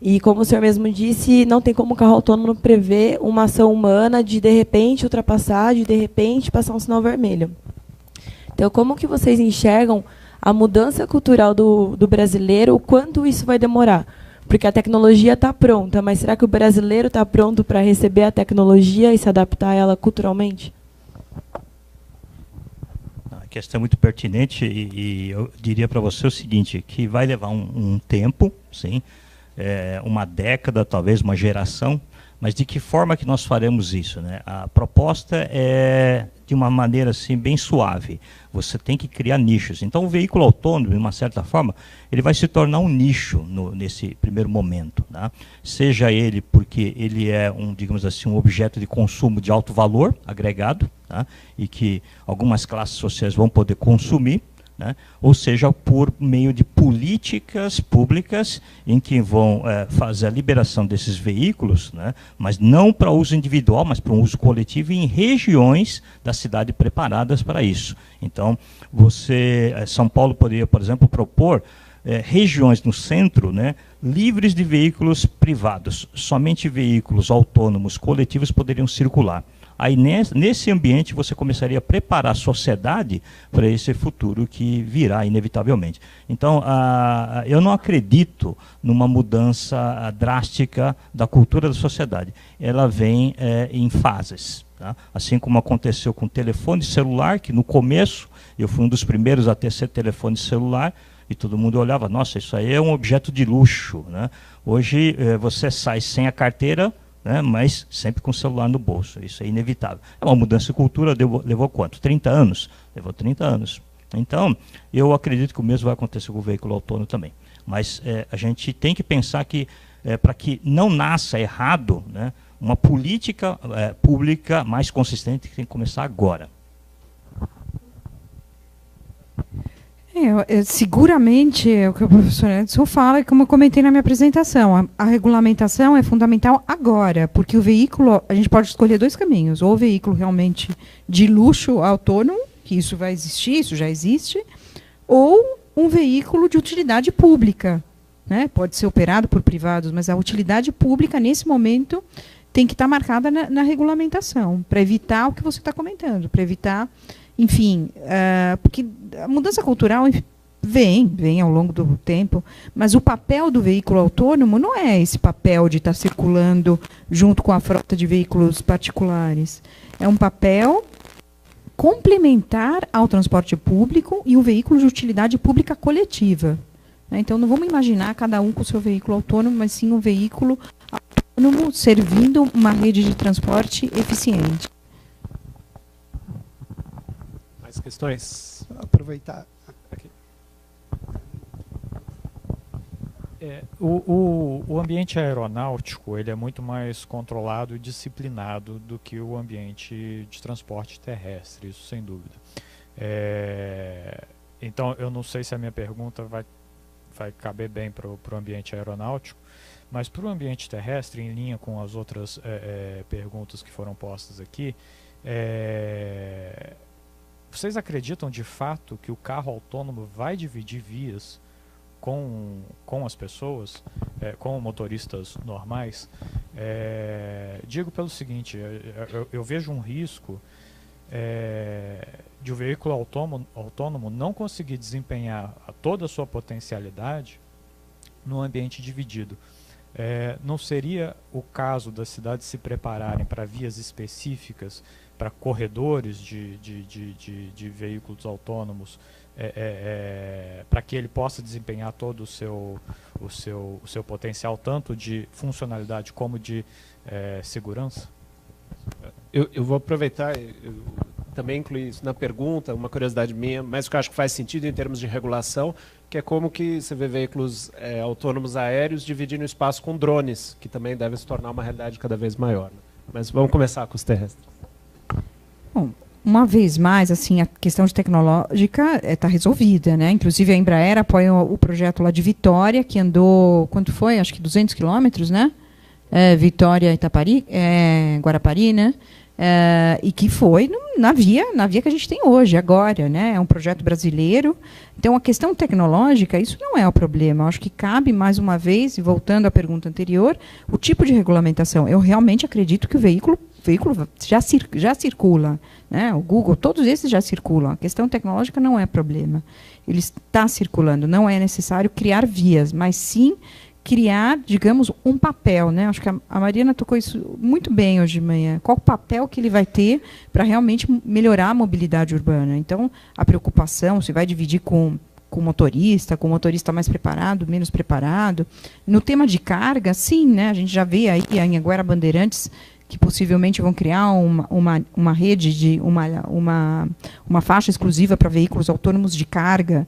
E, como o senhor mesmo disse, não tem como o carro autônomo prever uma ação humana de repente, ultrapassar, de repente, passar um sinal vermelho. Então, como que vocês enxergam a mudança cultural do brasileiro, o quanto isso vai demorar? Porque a tecnologia está pronta, mas será que o brasileiro está pronto para receber a tecnologia e se adaptar a ela culturalmente? A questão é muito pertinente e eu diria para você o seguinte, que vai levar um tempo, sim, uma década, talvez uma geração, mas de que forma que nós faremos isso, né? A proposta é de uma maneira assim bem suave. Você tem que criar nichos. Então o veículo autônomo, de uma certa forma, ele vai se tornar um nicho nesse primeiro momento, tá? Seja ele porque ele é digamos assim, um objeto de consumo de alto valor agregado, tá? E que algumas classes sociais vão poder consumir, né? Ou seja, por meio de políticas públicas em que vão fazer a liberação desses veículos, né? Mas não para uso individual, mas para um uso coletivo em regiões da cidade preparadas para isso. Então, São Paulo poderia, por exemplo, propor regiões no centro, né, livres de veículos privados. Somente veículos autônomos coletivos poderiam circular. Aí, nesse ambiente, você começaria a preparar a sociedade para esse futuro que virá, inevitavelmente. Então, eu não acredito numa mudança drástica da cultura da sociedade. Ela vem em fases. Tá? Assim como aconteceu com o telefone celular, que no começo eu fui um dos primeiros a ter esse telefone celular, e todo mundo olhava, nossa, isso aí é um objeto de luxo, né? Hoje, você sai sem a carteira, né, mas sempre com o celular no bolso. Isso é inevitável. É uma mudança de cultura, levou quanto? 30 anos? Levou 30 anos. Então, eu acredito que o mesmo vai acontecer com o veículo autônomo também. Mas a gente tem que pensar que, para que não nasça errado, né, uma política pública mais consistente que tem que começar agora. Seguramente, o que o professor Edson fala, como eu comentei na minha apresentação, a regulamentação é fundamental agora, porque o veículo, a gente pode escolher dois caminhos, ou o veículo realmente de luxo autônomo, que isso vai existir, isso já existe, ou um veículo de utilidade pública, né? Pode ser operado por privados, mas a utilidade pública, nesse momento, tem que estar marcada na regulamentação, para evitar o que você está comentando, para evitar... Enfim, porque a mudança cultural vem ao longo do tempo, mas o papel do veículo autônomo não é esse papel de estar circulando junto com a frota de veículos particulares. É um papel complementar ao transporte público e um veículo de utilidade pública coletiva. Então, não vamos imaginar cada um com o seu veículo autônomo, mas sim um veículo autônomo servindo uma rede de transporte eficiente. Questões? Aproveitar. Aqui. O ambiente aeronáutico ele é muito mais controlado e disciplinado do que o ambiente de transporte terrestre, isso sem dúvida. Então, eu não sei se a minha pergunta vai caber bem para o ambiente aeronáutico, mas para o ambiente terrestre, em linha com as outras perguntas que foram postas aqui, vocês acreditam de fato que o carro autônomo vai dividir vias com as pessoas, com motoristas normais? Digo pelo seguinte, eu vejo um risco de o veículo autônomo não conseguir desempenhar toda a sua potencialidade no ambiente dividido. Não seria o caso das cidades se prepararem para vias específicas, para corredores de veículos autônomos, para que ele possa desempenhar todo o seu potencial, tanto de funcionalidade como de segurança? Eu vou aproveitar, também incluir isso na pergunta, uma curiosidade minha, mas que eu acho que faz sentido em termos de regulação, que é como que você vê veículos autônomos aéreos dividindo o espaço com drones, que também deve se tornar uma realidade cada vez maior. Né? Mas vamos começar com os terrestres. Bom, uma vez mais, assim, a questão de tecnológica está resolvida, né? Inclusive a Embraer apoia o projeto lá de Vitória, que andou, quanto foi? Acho que 200 quilômetros, né? Vitória, Itapari, Guarapari, né? E que foi na via que a gente tem hoje, agora, né? É um projeto brasileiro. Então, a questão tecnológica, isso não é o problema. Eu acho que cabe, mais uma vez, e voltando à pergunta anterior, o tipo de regulamentação. Eu realmente acredito que o veículo já circula, né? O Google, todos esses já circulam. A questão tecnológica não é problema. Ele está circulando. Não é necessário criar vias, mas sim criar, digamos, um papel, né? Acho que a Mariana tocou isso muito bem hoje de manhã. Qual o papel que ele vai ter para realmente melhorar a mobilidade urbana? Então, a preocupação, se vai dividir com o motorista mais preparado, menos preparado. No tema de carga, sim, né? A gente já vê aí em Anhanguera Bandeirantes que possivelmente vão criar uma rede de uma faixa exclusiva para veículos autônomos de carga.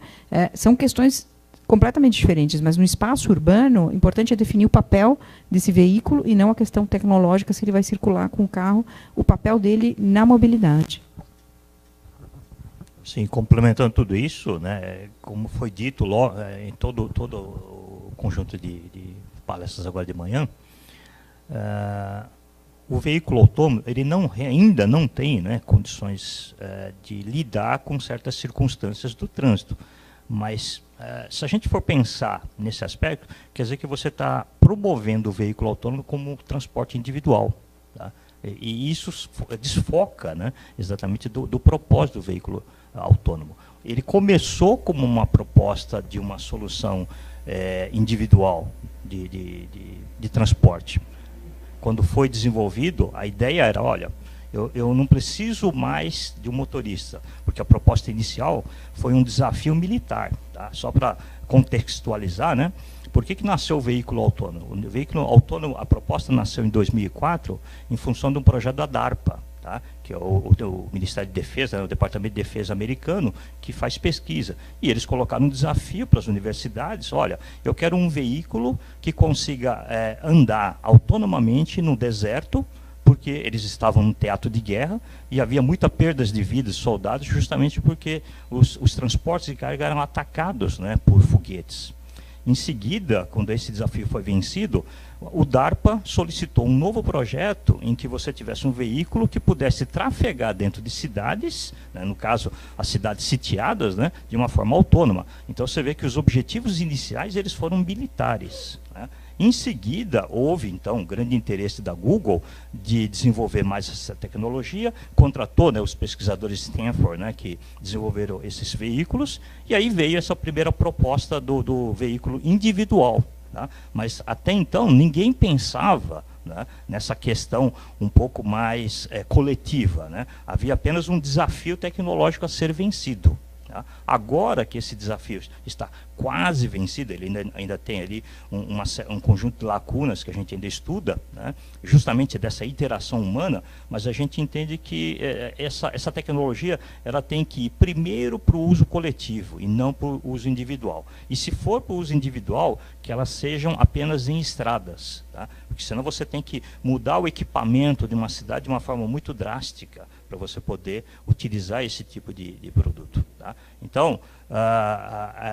São questões completamente diferentes, mas no espaço urbano, o importante é definir o papel desse veículo e não a questão tecnológica, se ele vai circular com o carro, o papel dele na mobilidade. Sim, complementando tudo isso, né, como foi dito em todo o conjunto de palestras agora de manhã, o veículo autônomo ele ainda não tem, né, condições de lidar com certas circunstâncias do trânsito. Mas, se a gente for pensar nesse aspecto, quer dizer que você está promovendo o veículo autônomo como transporte individual. Tá? E isso desfoca, né, exatamente do propósito do veículo autônomo. Ele começou como uma proposta de uma solução individual de transporte. Quando foi desenvolvido, a ideia era, olha, eu não preciso mais de um motorista, porque a proposta inicial foi um desafio militar. Tá? Só para contextualizar, né? Por que nasceu o veículo autônomo? O veículo autônomo, a proposta nasceu em 2004 em função de um projeto da DARPA, tá? Que é o Ministério de Defesa, o Departamento de Defesa americano, que faz pesquisa. E eles colocaram um desafio para as universidades, olha, eu quero um veículo que consiga andar autonomamente no deserto, porque eles estavam num teatro de guerra e havia muita perdas de vidas de soldados, justamente porque os transportes de carga eram atacados, né, por foguetes. Em seguida, quando esse desafio foi vencido, o DARPA solicitou um novo projeto em que você tivesse um veículo que pudesse trafegar dentro de cidades, né, no caso, as cidades sitiadas, né, de uma forma autônoma. Então, você vê que os objetivos iniciais eles foram militares. Né? Em seguida, houve, então, um grande interesse da Google de desenvolver mais essa tecnologia, contratou, né, os pesquisadores de Stanford, né, que desenvolveram esses veículos, e aí veio essa primeira proposta do veículo individual. Tá? Mas, até então, ninguém pensava, né, nessa questão um pouco mais coletiva. Né? Havia apenas um desafio tecnológico a ser vencido. Tá? Agora que esse desafio está quase vencido, ele ainda tem ali um conjunto de lacunas que a gente ainda estuda, né? Justamente dessa interação humana, mas a gente entende que essa tecnologia ela tem que ir primeiro para o uso coletivo e não para o uso individual. E se for para o uso individual, que elas sejam apenas em estradas, tá? Porque senão você tem que mudar o equipamento de uma cidade de uma forma muito drástica para você poder utilizar esse tipo de produto. Tá? Então,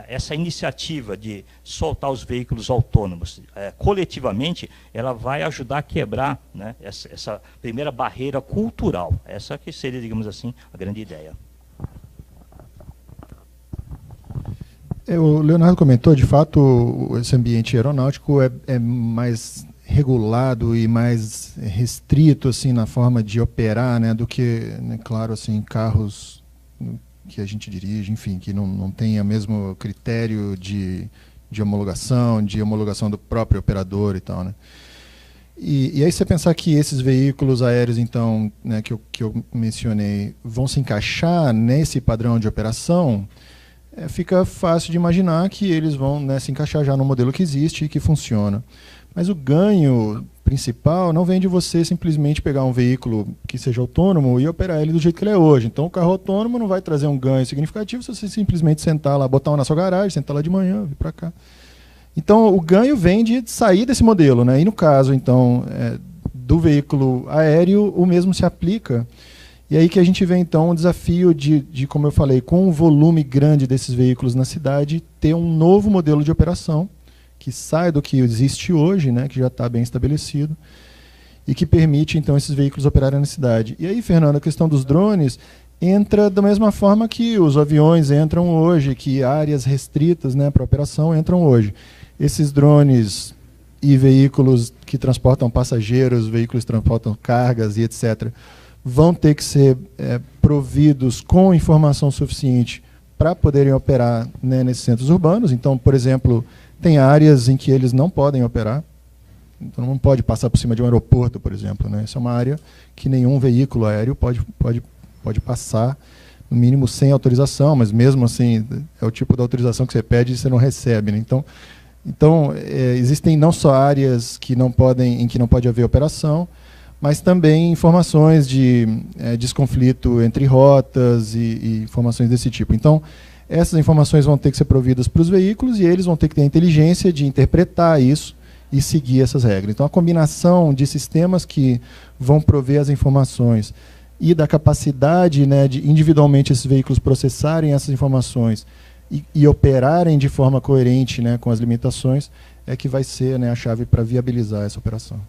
essa iniciativa de soltar os veículos autônomos coletivamente, ela vai ajudar a quebrar, né, essa primeira barreira cultural. Essa que seria, digamos assim, a grande ideia. O Leonardo comentou, de fato, esse ambiente aeronáutico é mais regulado e mais restrito assim na forma de operar, né, do que, né, claro, assim, carros que a gente dirige, enfim, que não tem o mesmo critério de homologação do próprio operador e tal, né. E aí você pensar que esses veículos aéreos, então, né, que eu mencionei, vão se encaixar nesse padrão de operação, fica fácil de imaginar que eles vão, né, se encaixar já no modelo que existe e que funciona. Mas o ganho principal não vem de você simplesmente pegar um veículo que seja autônomo e operar ele do jeito que ele é hoje. Então, o carro autônomo não vai trazer um ganho significativo se você simplesmente sentar lá, botar um na sua garagem, sentar lá de manhã, vir para cá. Então, o ganho vem de sair desse modelo, né? E no caso, então, do veículo aéreo, o mesmo se aplica. E aí que a gente vê, então, um desafio de, como eu falei, com um volume grande desses veículos na cidade, ter um novo modelo de operação, que sai do que existe hoje, né, que já está bem estabelecido, e que permite, então, esses veículos operarem na cidade. E aí, Fernando, a questão dos drones entra da mesma forma que os aviões entram hoje, que áreas restritas, né, para operação entram hoje. Esses drones e veículos que transportam passageiros, veículos que transportam cargas e etc., vão ter que ser providos com informação suficiente para poderem operar, né, nesses centros urbanos. Então, por exemplo, tem áreas em que eles não podem operar. Então, não pode passar por cima de um aeroporto, por exemplo. Né? Essa é uma área que nenhum veículo aéreo pode passar, no mínimo sem autorização, mas mesmo assim, é o tipo de autorização que você pede e você não recebe. Né? Então existem não só áreas em que não pode haver operação, mas também informações de desconflito entre rotas e informações desse tipo. Então, essas informações vão ter que ser providas para os veículos e eles vão ter que ter a inteligência de interpretar isso e seguir essas regras. Então, a combinação de sistemas que vão prover as informações e da capacidade, né, de individualmente esses veículos processarem essas informações e operarem de forma coerente, né, com as limitações, é que vai ser, né, a chave para viabilizar essa operação.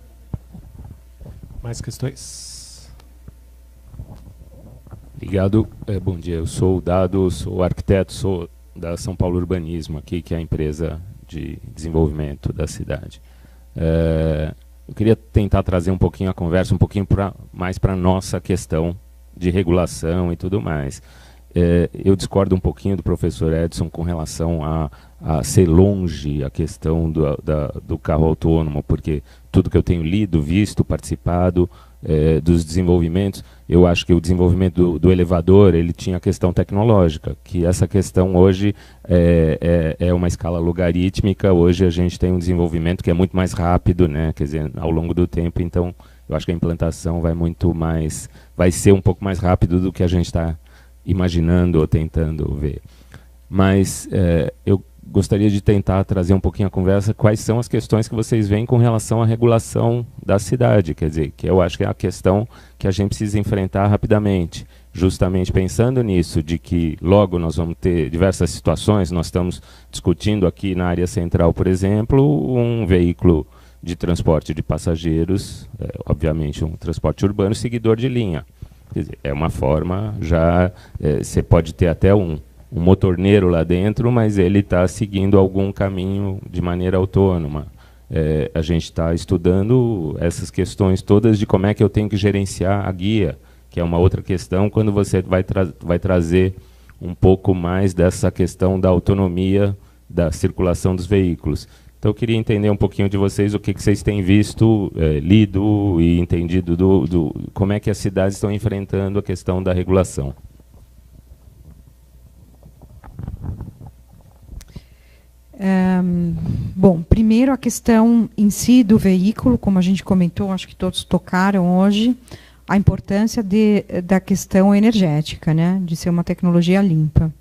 Mais questões? Obrigado. Bom dia. Eu sou o Dado, sou arquiteto, sou da São Paulo Urbanismo, aqui, que é a empresa de desenvolvimento da cidade. Eu queria tentar trazer um pouquinho a conversa, um pouquinho mais para a nossa questão de regulação e tudo mais. Eu discordo um pouquinho do professor Edson com relação a ser longe a questão do carro autônomo, porque tudo que eu tenho lido, visto, participado dos desenvolvimentos, eu acho que o desenvolvimento do elevador, ele tinha a questão tecnológica, que essa questão hoje é uma escala logarítmica. Hoje a gente tem um desenvolvimento que é muito mais rápido, né? Quer dizer, ao longo do tempo, então eu acho que a implantação vai ser um pouco mais rápido do que a gente está imaginando ou tentando ver. Mas eu gostaria de tentar trazer um pouquinho a conversa quais são as questões que vocês veem com relação à regulação da cidade, quer dizer, que eu acho que é a questão que a gente precisa enfrentar rapidamente, justamente pensando nisso, de que logo nós vamos ter diversas situações. Nós estamos discutindo aqui na área central, por exemplo, um veículo de transporte de passageiros, obviamente um transporte urbano seguidor de linha. Quer dizer, é uma forma já, você pode ter até um motorneiro lá dentro, mas ele está seguindo algum caminho de maneira autônoma. A gente está estudando essas questões todas de como é que eu tenho que gerenciar a guia, que é uma outra questão quando você vai trazer um pouco mais dessa questão da autonomia da circulação dos veículos. Então, eu queria entender um pouquinho de vocês, o que vocês têm visto, lido e entendido como é que as cidades estão enfrentando a questão da regulação. Bom, primeiro a questão em si do veículo, como a gente comentou, acho que todos tocaram hoje, a importância da questão energética, né, de ser uma tecnologia limpa.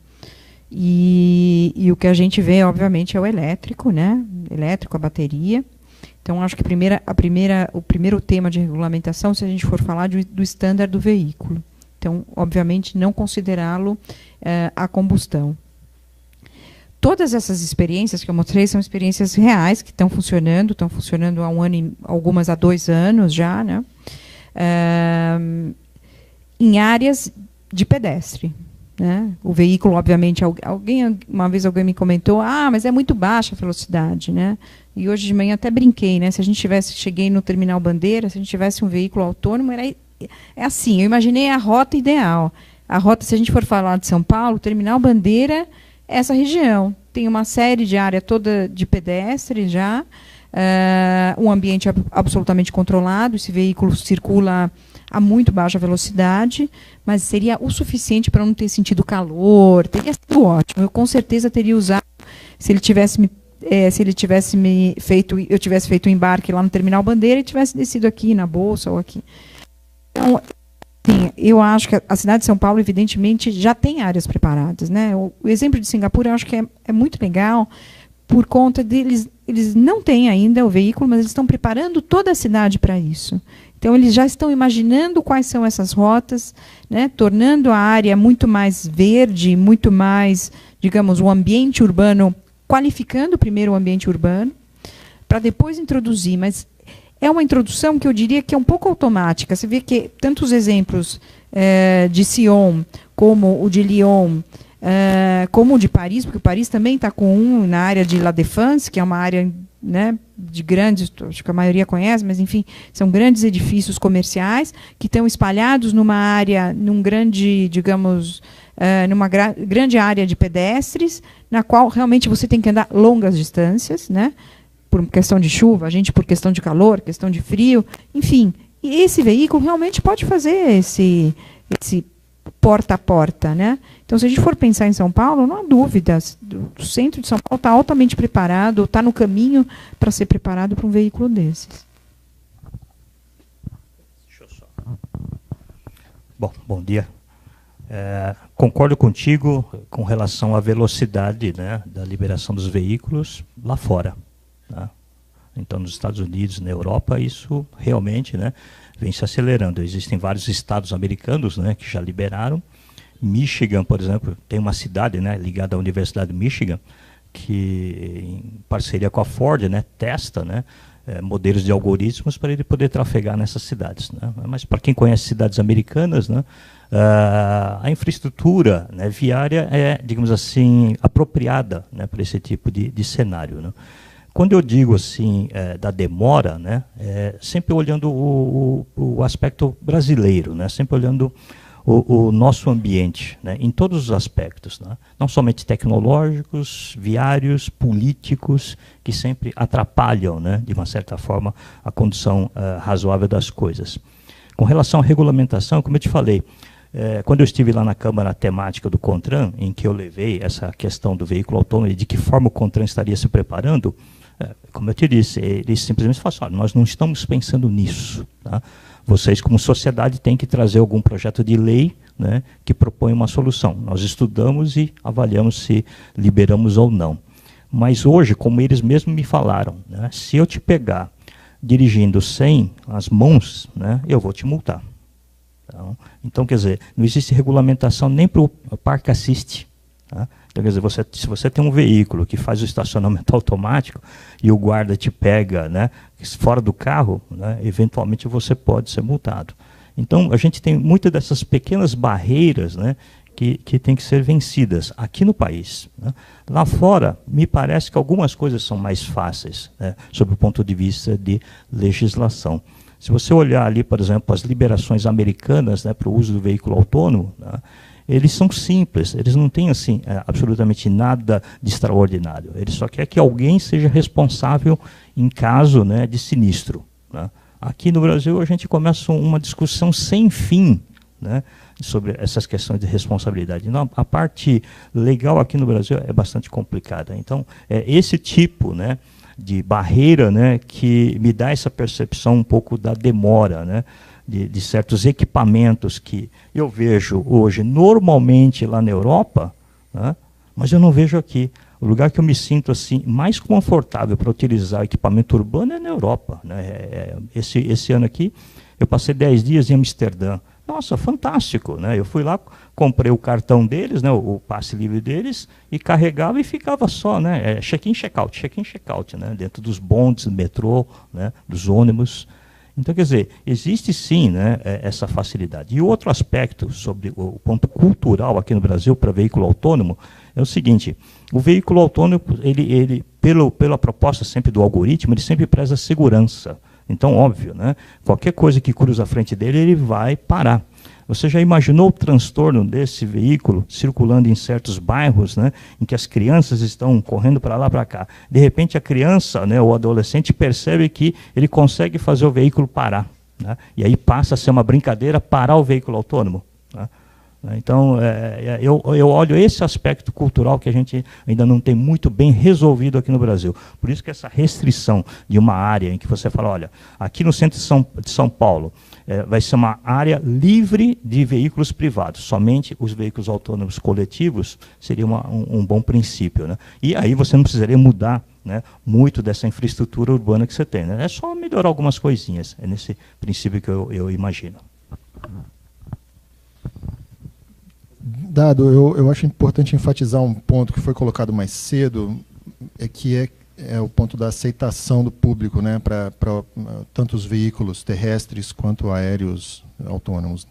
E o que a gente vê, obviamente, é o elétrico, né, a bateria. Então, acho que o primeiro tema de regulamentação, se a gente for falar do estándar do veículo. Então, obviamente, não considerá-lo a combustão. Todas essas experiências que eu mostrei são experiências reais que estão funcionando há um ano, algumas há 2 anos já, né? Em áreas de pedestre, né? O veículo, obviamente, uma vez alguém me comentou, mas é muito baixa a velocidade, né? E hoje de manhã até brinquei, né? Se a gente cheguei no Terminal Bandeira, se a gente tivesse um veículo autônomo, é assim, eu imaginei a rota ideal. A rota, se a gente for falar de São Paulo, Terminal Bandeira, essa região tem uma série de área toda de pedestre já, um ambiente absolutamente controlado. Esse veículo circula a muito baixa velocidade, mas seria o suficiente para não ter sentido calor. Teria sido ótimo. Eu com certeza teria usado, se ele tivesse eu tivesse feito o embarque lá no Terminal Bandeira e tivesse descido aqui na Bolsa ou aqui. Então, sim, eu acho que a cidade de São Paulo, evidentemente, já tem áreas preparadas, né? O exemplo de Singapura, eu acho que é muito legal, por conta deles, eles não têm ainda o veículo, mas eles estão preparando toda a cidade para isso. Então, eles já estão imaginando quais são essas rotas, né? Tornando a área muito mais verde, muito mais, digamos, o ambiente urbano, qualificando primeiro o ambiente urbano, para depois introduzir, mas é uma introdução que eu diria que é um pouco automática. Você vê que tantos exemplos de Sion, como o de Lyon, como o de Paris, porque Paris também está com um na área de La Défense, que é uma área, né, de grandes, acho que a maioria conhece, mas enfim, são grandes edifícios comerciais que estão espalhados numa área, numa grande área de pedestres, na qual realmente você tem que andar longas distâncias, né? Por questão de chuva, a gente por questão de calor, questão de frio, enfim. E esse veículo realmente pode fazer esse porta a porta, né? Então, se a gente for pensar em São Paulo, não há dúvida, o centro de São Paulo está altamente preparado, está no caminho para ser preparado para um veículo desses. Bom dia. Concordo contigo com relação à velocidade, né, da liberação dos veículos lá fora. Tá? Então, nos Estados Unidos, na Europa, isso realmente, né, vem se acelerando. Existem vários estados americanos, né, que já liberaram. Michigan, por exemplo, tem uma cidade, né, ligada à Universidade de Michigan, que em parceria com a Ford, né, testa, né, modelos de algoritmos para ele poder trafegar nessas cidades, né? Mas para quem conhece cidades americanas, né, a infraestrutura, né, viária é, digamos assim, apropriada, né, para esse tipo de cenário, né? Quando eu digo assim da demora, né, sempre olhando o aspecto brasileiro, né, sempre olhando o nosso ambiente, né, em todos os aspectos, né, não somente tecnológicos, viários, políticos, que sempre atrapalham, né, de uma certa forma, a condição razoável das coisas. Com relação à regulamentação, como eu te falei, quando eu estive lá na Câmara Temática do CONTRAN, em que eu levei essa questão do veículo autônomo e de que forma o CONTRAN estaria se preparando, como eu te disse, eles simplesmente falam assim, olha, nós não estamos pensando nisso, tá? Vocês, como sociedade, têm que trazer algum projeto de lei, né, que propõe uma solução. Nós estudamos e avaliamos se liberamos ou não. Mas hoje, como eles mesmos me falaram, né, se eu te pegar dirigindo sem as mãos, né, eu vou te multar. Então, quer dizer, não existe regulamentação nem para o Park Assist. Tá? Então, quer dizer, se você tem um veículo que faz o estacionamento automático e o guarda te pega, né, fora do carro, né, eventualmente você pode ser multado. Então, a gente tem muitas dessas pequenas barreiras, né, que têm que ser vencidas aqui no país, né. Lá fora, me parece que algumas coisas são mais fáceis, né, sob o ponto de vista de legislação. Se você olhar ali, por exemplo, as liberações americanas, né, para o uso do veículo autônomo, né, eles são simples, eles não têm assim, absolutamente nada de extraordinário. Eles só querem que alguém seja responsável em caso, né, de sinistro, né. Aqui no Brasil a gente começa uma discussão sem fim, né, sobre essas questões de responsabilidade. Não, a parte legal aqui no Brasil é bastante complicada. Então, esse tipo, né, de barreira, né, que me dá essa percepção um pouco da demora, né, de certos equipamentos que eu vejo hoje normalmente lá na Europa, né, mas eu não vejo aqui. O lugar que eu me sinto assim mais confortável para utilizar equipamento urbano é na Europa, né. Esse ano aqui eu passei 10 dias em Amsterdã. Nossa, fantástico, né? Eu fui lá, comprei o cartão deles, né, o passe livre deles, e carregava e ficava só, né, check-in, check-out, né, dentro dos bondes, do metrô, né, dos ônibus. Então, quer dizer, existe sim, né, essa facilidade. E outro aspecto sobre o ponto cultural aqui no Brasil para veículo autônomo é o seguinte: o veículo autônomo, ele pela proposta sempre do algoritmo, ele sempre preza segurança. Então, óbvio, né, qualquer coisa que cruza a frente dele, ele vai parar. Você já imaginou o transtorno desse veículo circulando em certos bairros, né, em que as crianças estão correndo para lá, para cá? De repente, a criança, né, ou o adolescente percebe que ele consegue fazer o veículo parar, né, e aí passa a ser uma brincadeira parar o veículo autônomo, né? Então, eu olho esse aspecto cultural que a gente ainda não tem muito bem resolvido aqui no Brasil. Por isso que essa restrição de uma área em que você fala, olha, aqui no centro de São Paulo, vai ser uma área livre de veículos privados, somente os veículos autônomos coletivos seria um bom princípio, né? E aí você não precisaria mudar, né, muito dessa infraestrutura urbana que você tem, né? É só melhorar algumas coisinhas, é nesse princípio que eu imagino. Dado, eu acho importante enfatizar um ponto que foi colocado mais cedo, que é o ponto da aceitação do público, né, para tanto os veículos terrestres quanto aéreos autônomos.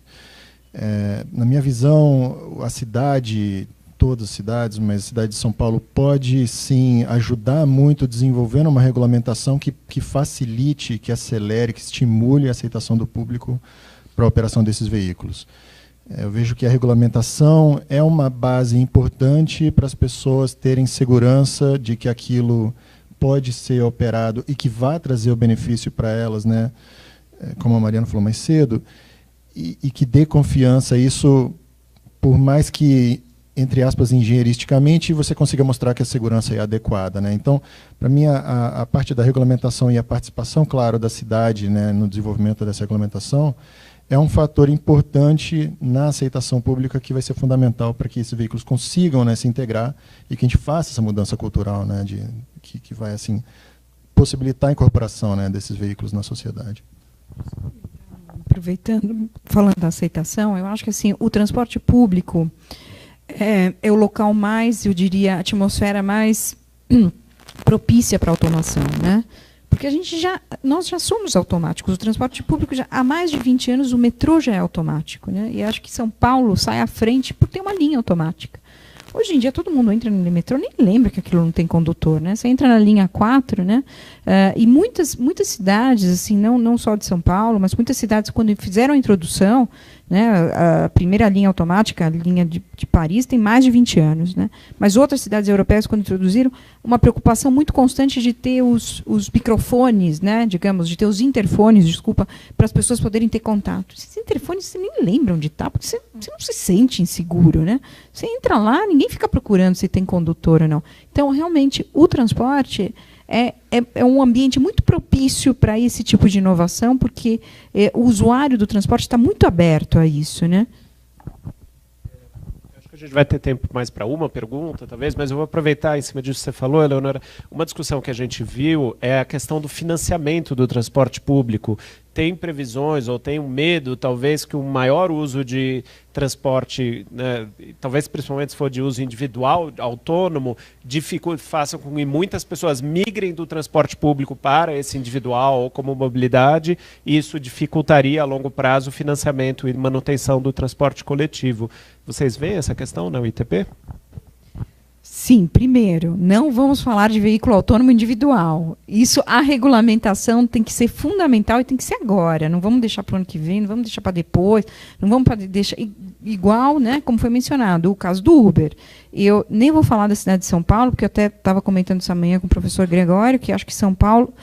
Na minha visão, a cidade, todas as cidades, mas a cidade de São Paulo pode sim ajudar muito desenvolvendo uma regulamentação que facilite, que acelere, que estimule a aceitação do público para a operação desses veículos. Eu vejo que a regulamentação é uma base importante para as pessoas terem segurança de que aquilo pode ser operado e que vai trazer o benefício para elas, né? Como a Mariana falou mais cedo, e que dê confiança. Isso, por mais que, entre aspas, engenheiristicamente, você consiga mostrar que a segurança é adequada, né? Então, para mim, a parte da regulamentação e a participação, claro, da cidade, né, no desenvolvimento dessa regulamentação é um fator importante na aceitação pública que vai ser fundamental para que esses veículos consigam, né, se integrar e que a gente faça essa mudança cultural, né, que vai assim possibilitar a incorporação, né, desses veículos na sociedade. aproveitando, falando da aceitação, eu acho que assim, o transporte público é o local mais, eu diria, a atmosfera mais propícia para a automação, né? Porque nós já somos automáticos. O transporte público, há mais de 20 anos, o metrô já é automático, né? E acho que São Paulo sai à frente por ter uma linha automática. Hoje em dia, todo mundo entra no metrô, nem lembra que aquilo não tem condutor, né? Você entra na linha 4, né? E muitas cidades, assim, não só de São Paulo, mas muitas cidades, quando fizeram a introdução, né, a primeira linha automática, a linha de Paris, tem mais de 20 anos. Né? Mas outras cidades europeias, quando introduziram, uma preocupação muito constante de ter os microfones, né, digamos, de ter os interfones, desculpa, para as pessoas poderem ter contato. Esses interfones você nem lembra onde está, porque você não se sente inseguro. Né? Você entra lá, ninguém fica procurando se tem condutor ou não. Então, realmente, o transporte é um ambiente muito propício para esse tipo de inovação, porque o usuário do transporte está muito aberto a isso, né? Acho que a gente vai ter tempo mais para uma pergunta, talvez, mas eu vou aproveitar em cima disso que você falou, Eleonora. Uma discussão que a gente viu é a questão do financiamento do transporte público. Tem previsões ou tem um medo, talvez, que o maior uso de transporte, né, talvez principalmente se for de uso individual, autônomo, faça com que muitas pessoas migrem do transporte público para esse individual ou como mobilidade, e isso dificultaria a longo prazo o financiamento e manutenção do transporte coletivo. Vocês veem essa questão na UITP? Sim, primeiro, não vamos falar de veículo autônomo individual. Isso, a regulamentação tem que ser fundamental e tem que ser agora. Não vamos deixar para o ano que vem, não vamos deixar para depois, não vamos deixar igual, né, como foi mencionado, o caso do Uber. Eu nem vou falar da cidade de São Paulo, porque eu até estava comentando essa manhã com o professor Gregório, que acho que São Paulo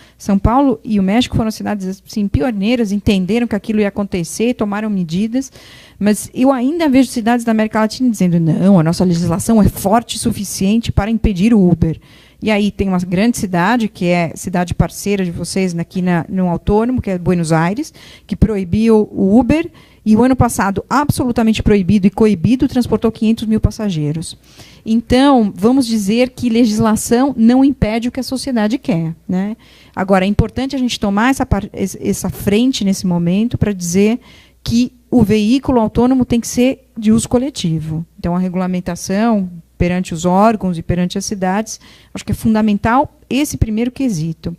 e o México foram cidades assim, pioneiras, entenderam que aquilo ia acontecer, tomaram medidas, mas eu ainda vejo cidades da América Latina dizendo, não, a nossa legislação é forte o suficiente para impedir o Uber. E aí tem uma grande cidade, que é cidade parceira de vocês aqui no autônomo, que é Buenos Aires, que proibiu o Uber, e o ano passado, absolutamente proibido e coibido, transportou 500 mil passageiros. Então, vamos dizer que legislação não impede o que a sociedade quer. Né? Agora, é importante a gente tomar essa frente nesse momento para dizer que o veículo autônomo tem que ser de uso coletivo. Então, a regulamentação perante os órgãos e perante as cidades, acho que é fundamental esse primeiro quesito.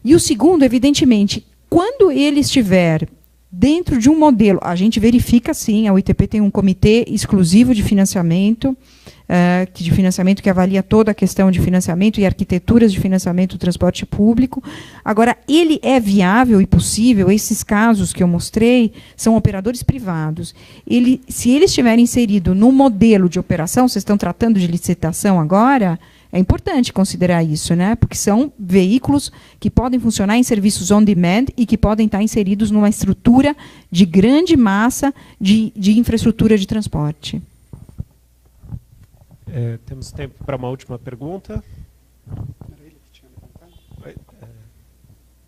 E o segundo, evidentemente, quando ele estiver dentro de um modelo, a gente verifica sim, a UITP tem um comitê exclusivo de financiamento, que avalia toda a questão de financiamento e arquiteturas de financiamento do transporte público. Agora, ele é viável e possível, esses casos que eu mostrei são operadores privados. Se ele estiver inserido no modelo de operação, vocês estão tratando de licitação agora, é importante considerar isso, né? Porque são veículos que podem funcionar em serviços on demand e que podem estar inseridos numa estrutura de grande massa de infraestrutura de transporte. Temos tempo para uma última pergunta.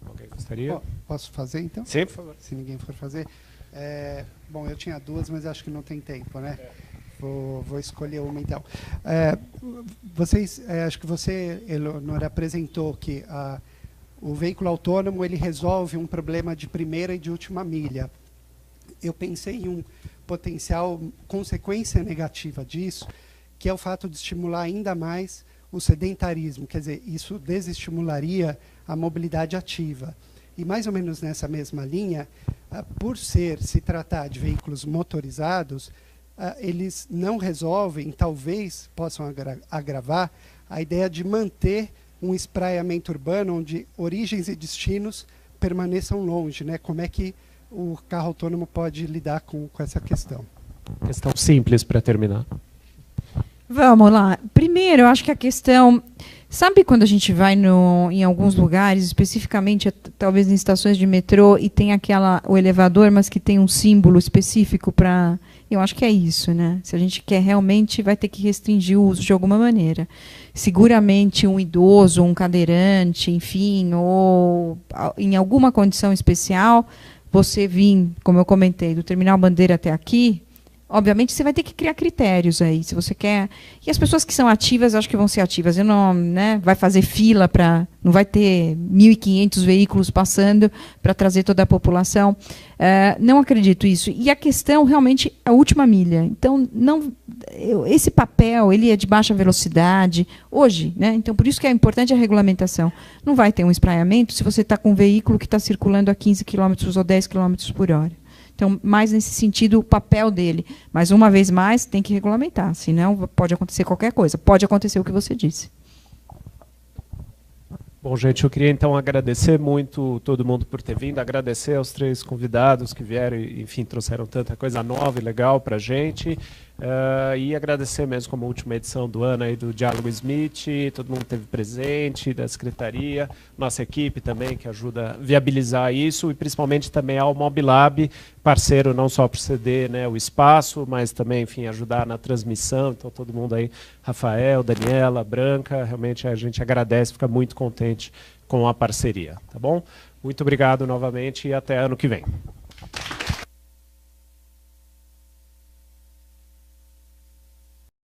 Alguém gostaria? Posso fazer, então? Sim, por favor. Se ninguém for fazer. Bom, eu tinha duas, mas acho que não tem tempo, né? Vou escolher uma, então. Acho que você, Eleonora, apresentou que o veículo autônomo ele resolve um problema de primeira e de última milha. Eu pensei em um potencial consequência negativa disso, que é o fato de estimular ainda mais o sedentarismo. Quer dizer, isso desestimularia a mobilidade ativa. E mais ou menos nessa mesma linha, por se tratar de veículos motorizados, eles não resolvem, talvez possam agravar, a ideia de manter um espraiamento urbano onde origens e destinos permaneçam longe. Né? Como é que o carro autônomo pode lidar com essa questão? Questão simples para terminar. Vamos lá. Primeiro, eu acho que a questão... Sabe quando a gente vai em alguns lugares, especificamente talvez em estações de metrô, e tem o elevador, mas que tem um símbolo específico para... Eu acho que é isso, né? Se a gente quer realmente, vai ter que restringir o uso de alguma maneira. Seguramente um idoso, um cadeirante, enfim, ou em alguma condição especial, você vir, como eu comentei, do Terminal Bandeira até aqui, obviamente, você vai ter que criar critérios aí, se você quer. E as pessoas que são ativas, acho que vão ser ativas. Eu não, né, vai fazer fila para, não vai ter 1.500 veículos passando para trazer toda a população. Não acredito isso. E a questão realmente é a última milha. Então, esse papel, ele é de baixa velocidade hoje, né? Então, por isso que é importante a regulamentação. Não vai ter um espraiamento se você está com um veículo que está circulando a 15 km ou 10 km por hora. Então, mais nesse sentido, o papel dele. Mas, uma vez mais, tem que regulamentar, senão pode acontecer qualquer coisa. Pode acontecer o que você disse. Bom, gente, eu queria então agradecer muito todo mundo por ter vindo, agradecer aos 3 convidados que vieram e, enfim, trouxeram tanta coisa nova e legal para a gente. E agradecer mesmo como última edição do ano aí do Diálogo Smith, todo mundo esteve presente, da Secretaria, nossa equipe também que ajuda a viabilizar isso e principalmente também ao Mobilab, parceiro não só para ceder, né, o espaço, mas também, enfim, ajudar na transmissão. Então todo mundo aí, Rafael, Daniela, Branca, realmente a gente agradece, fica muito contente com a parceria, tá bom? Muito obrigado novamente e até ano que vem.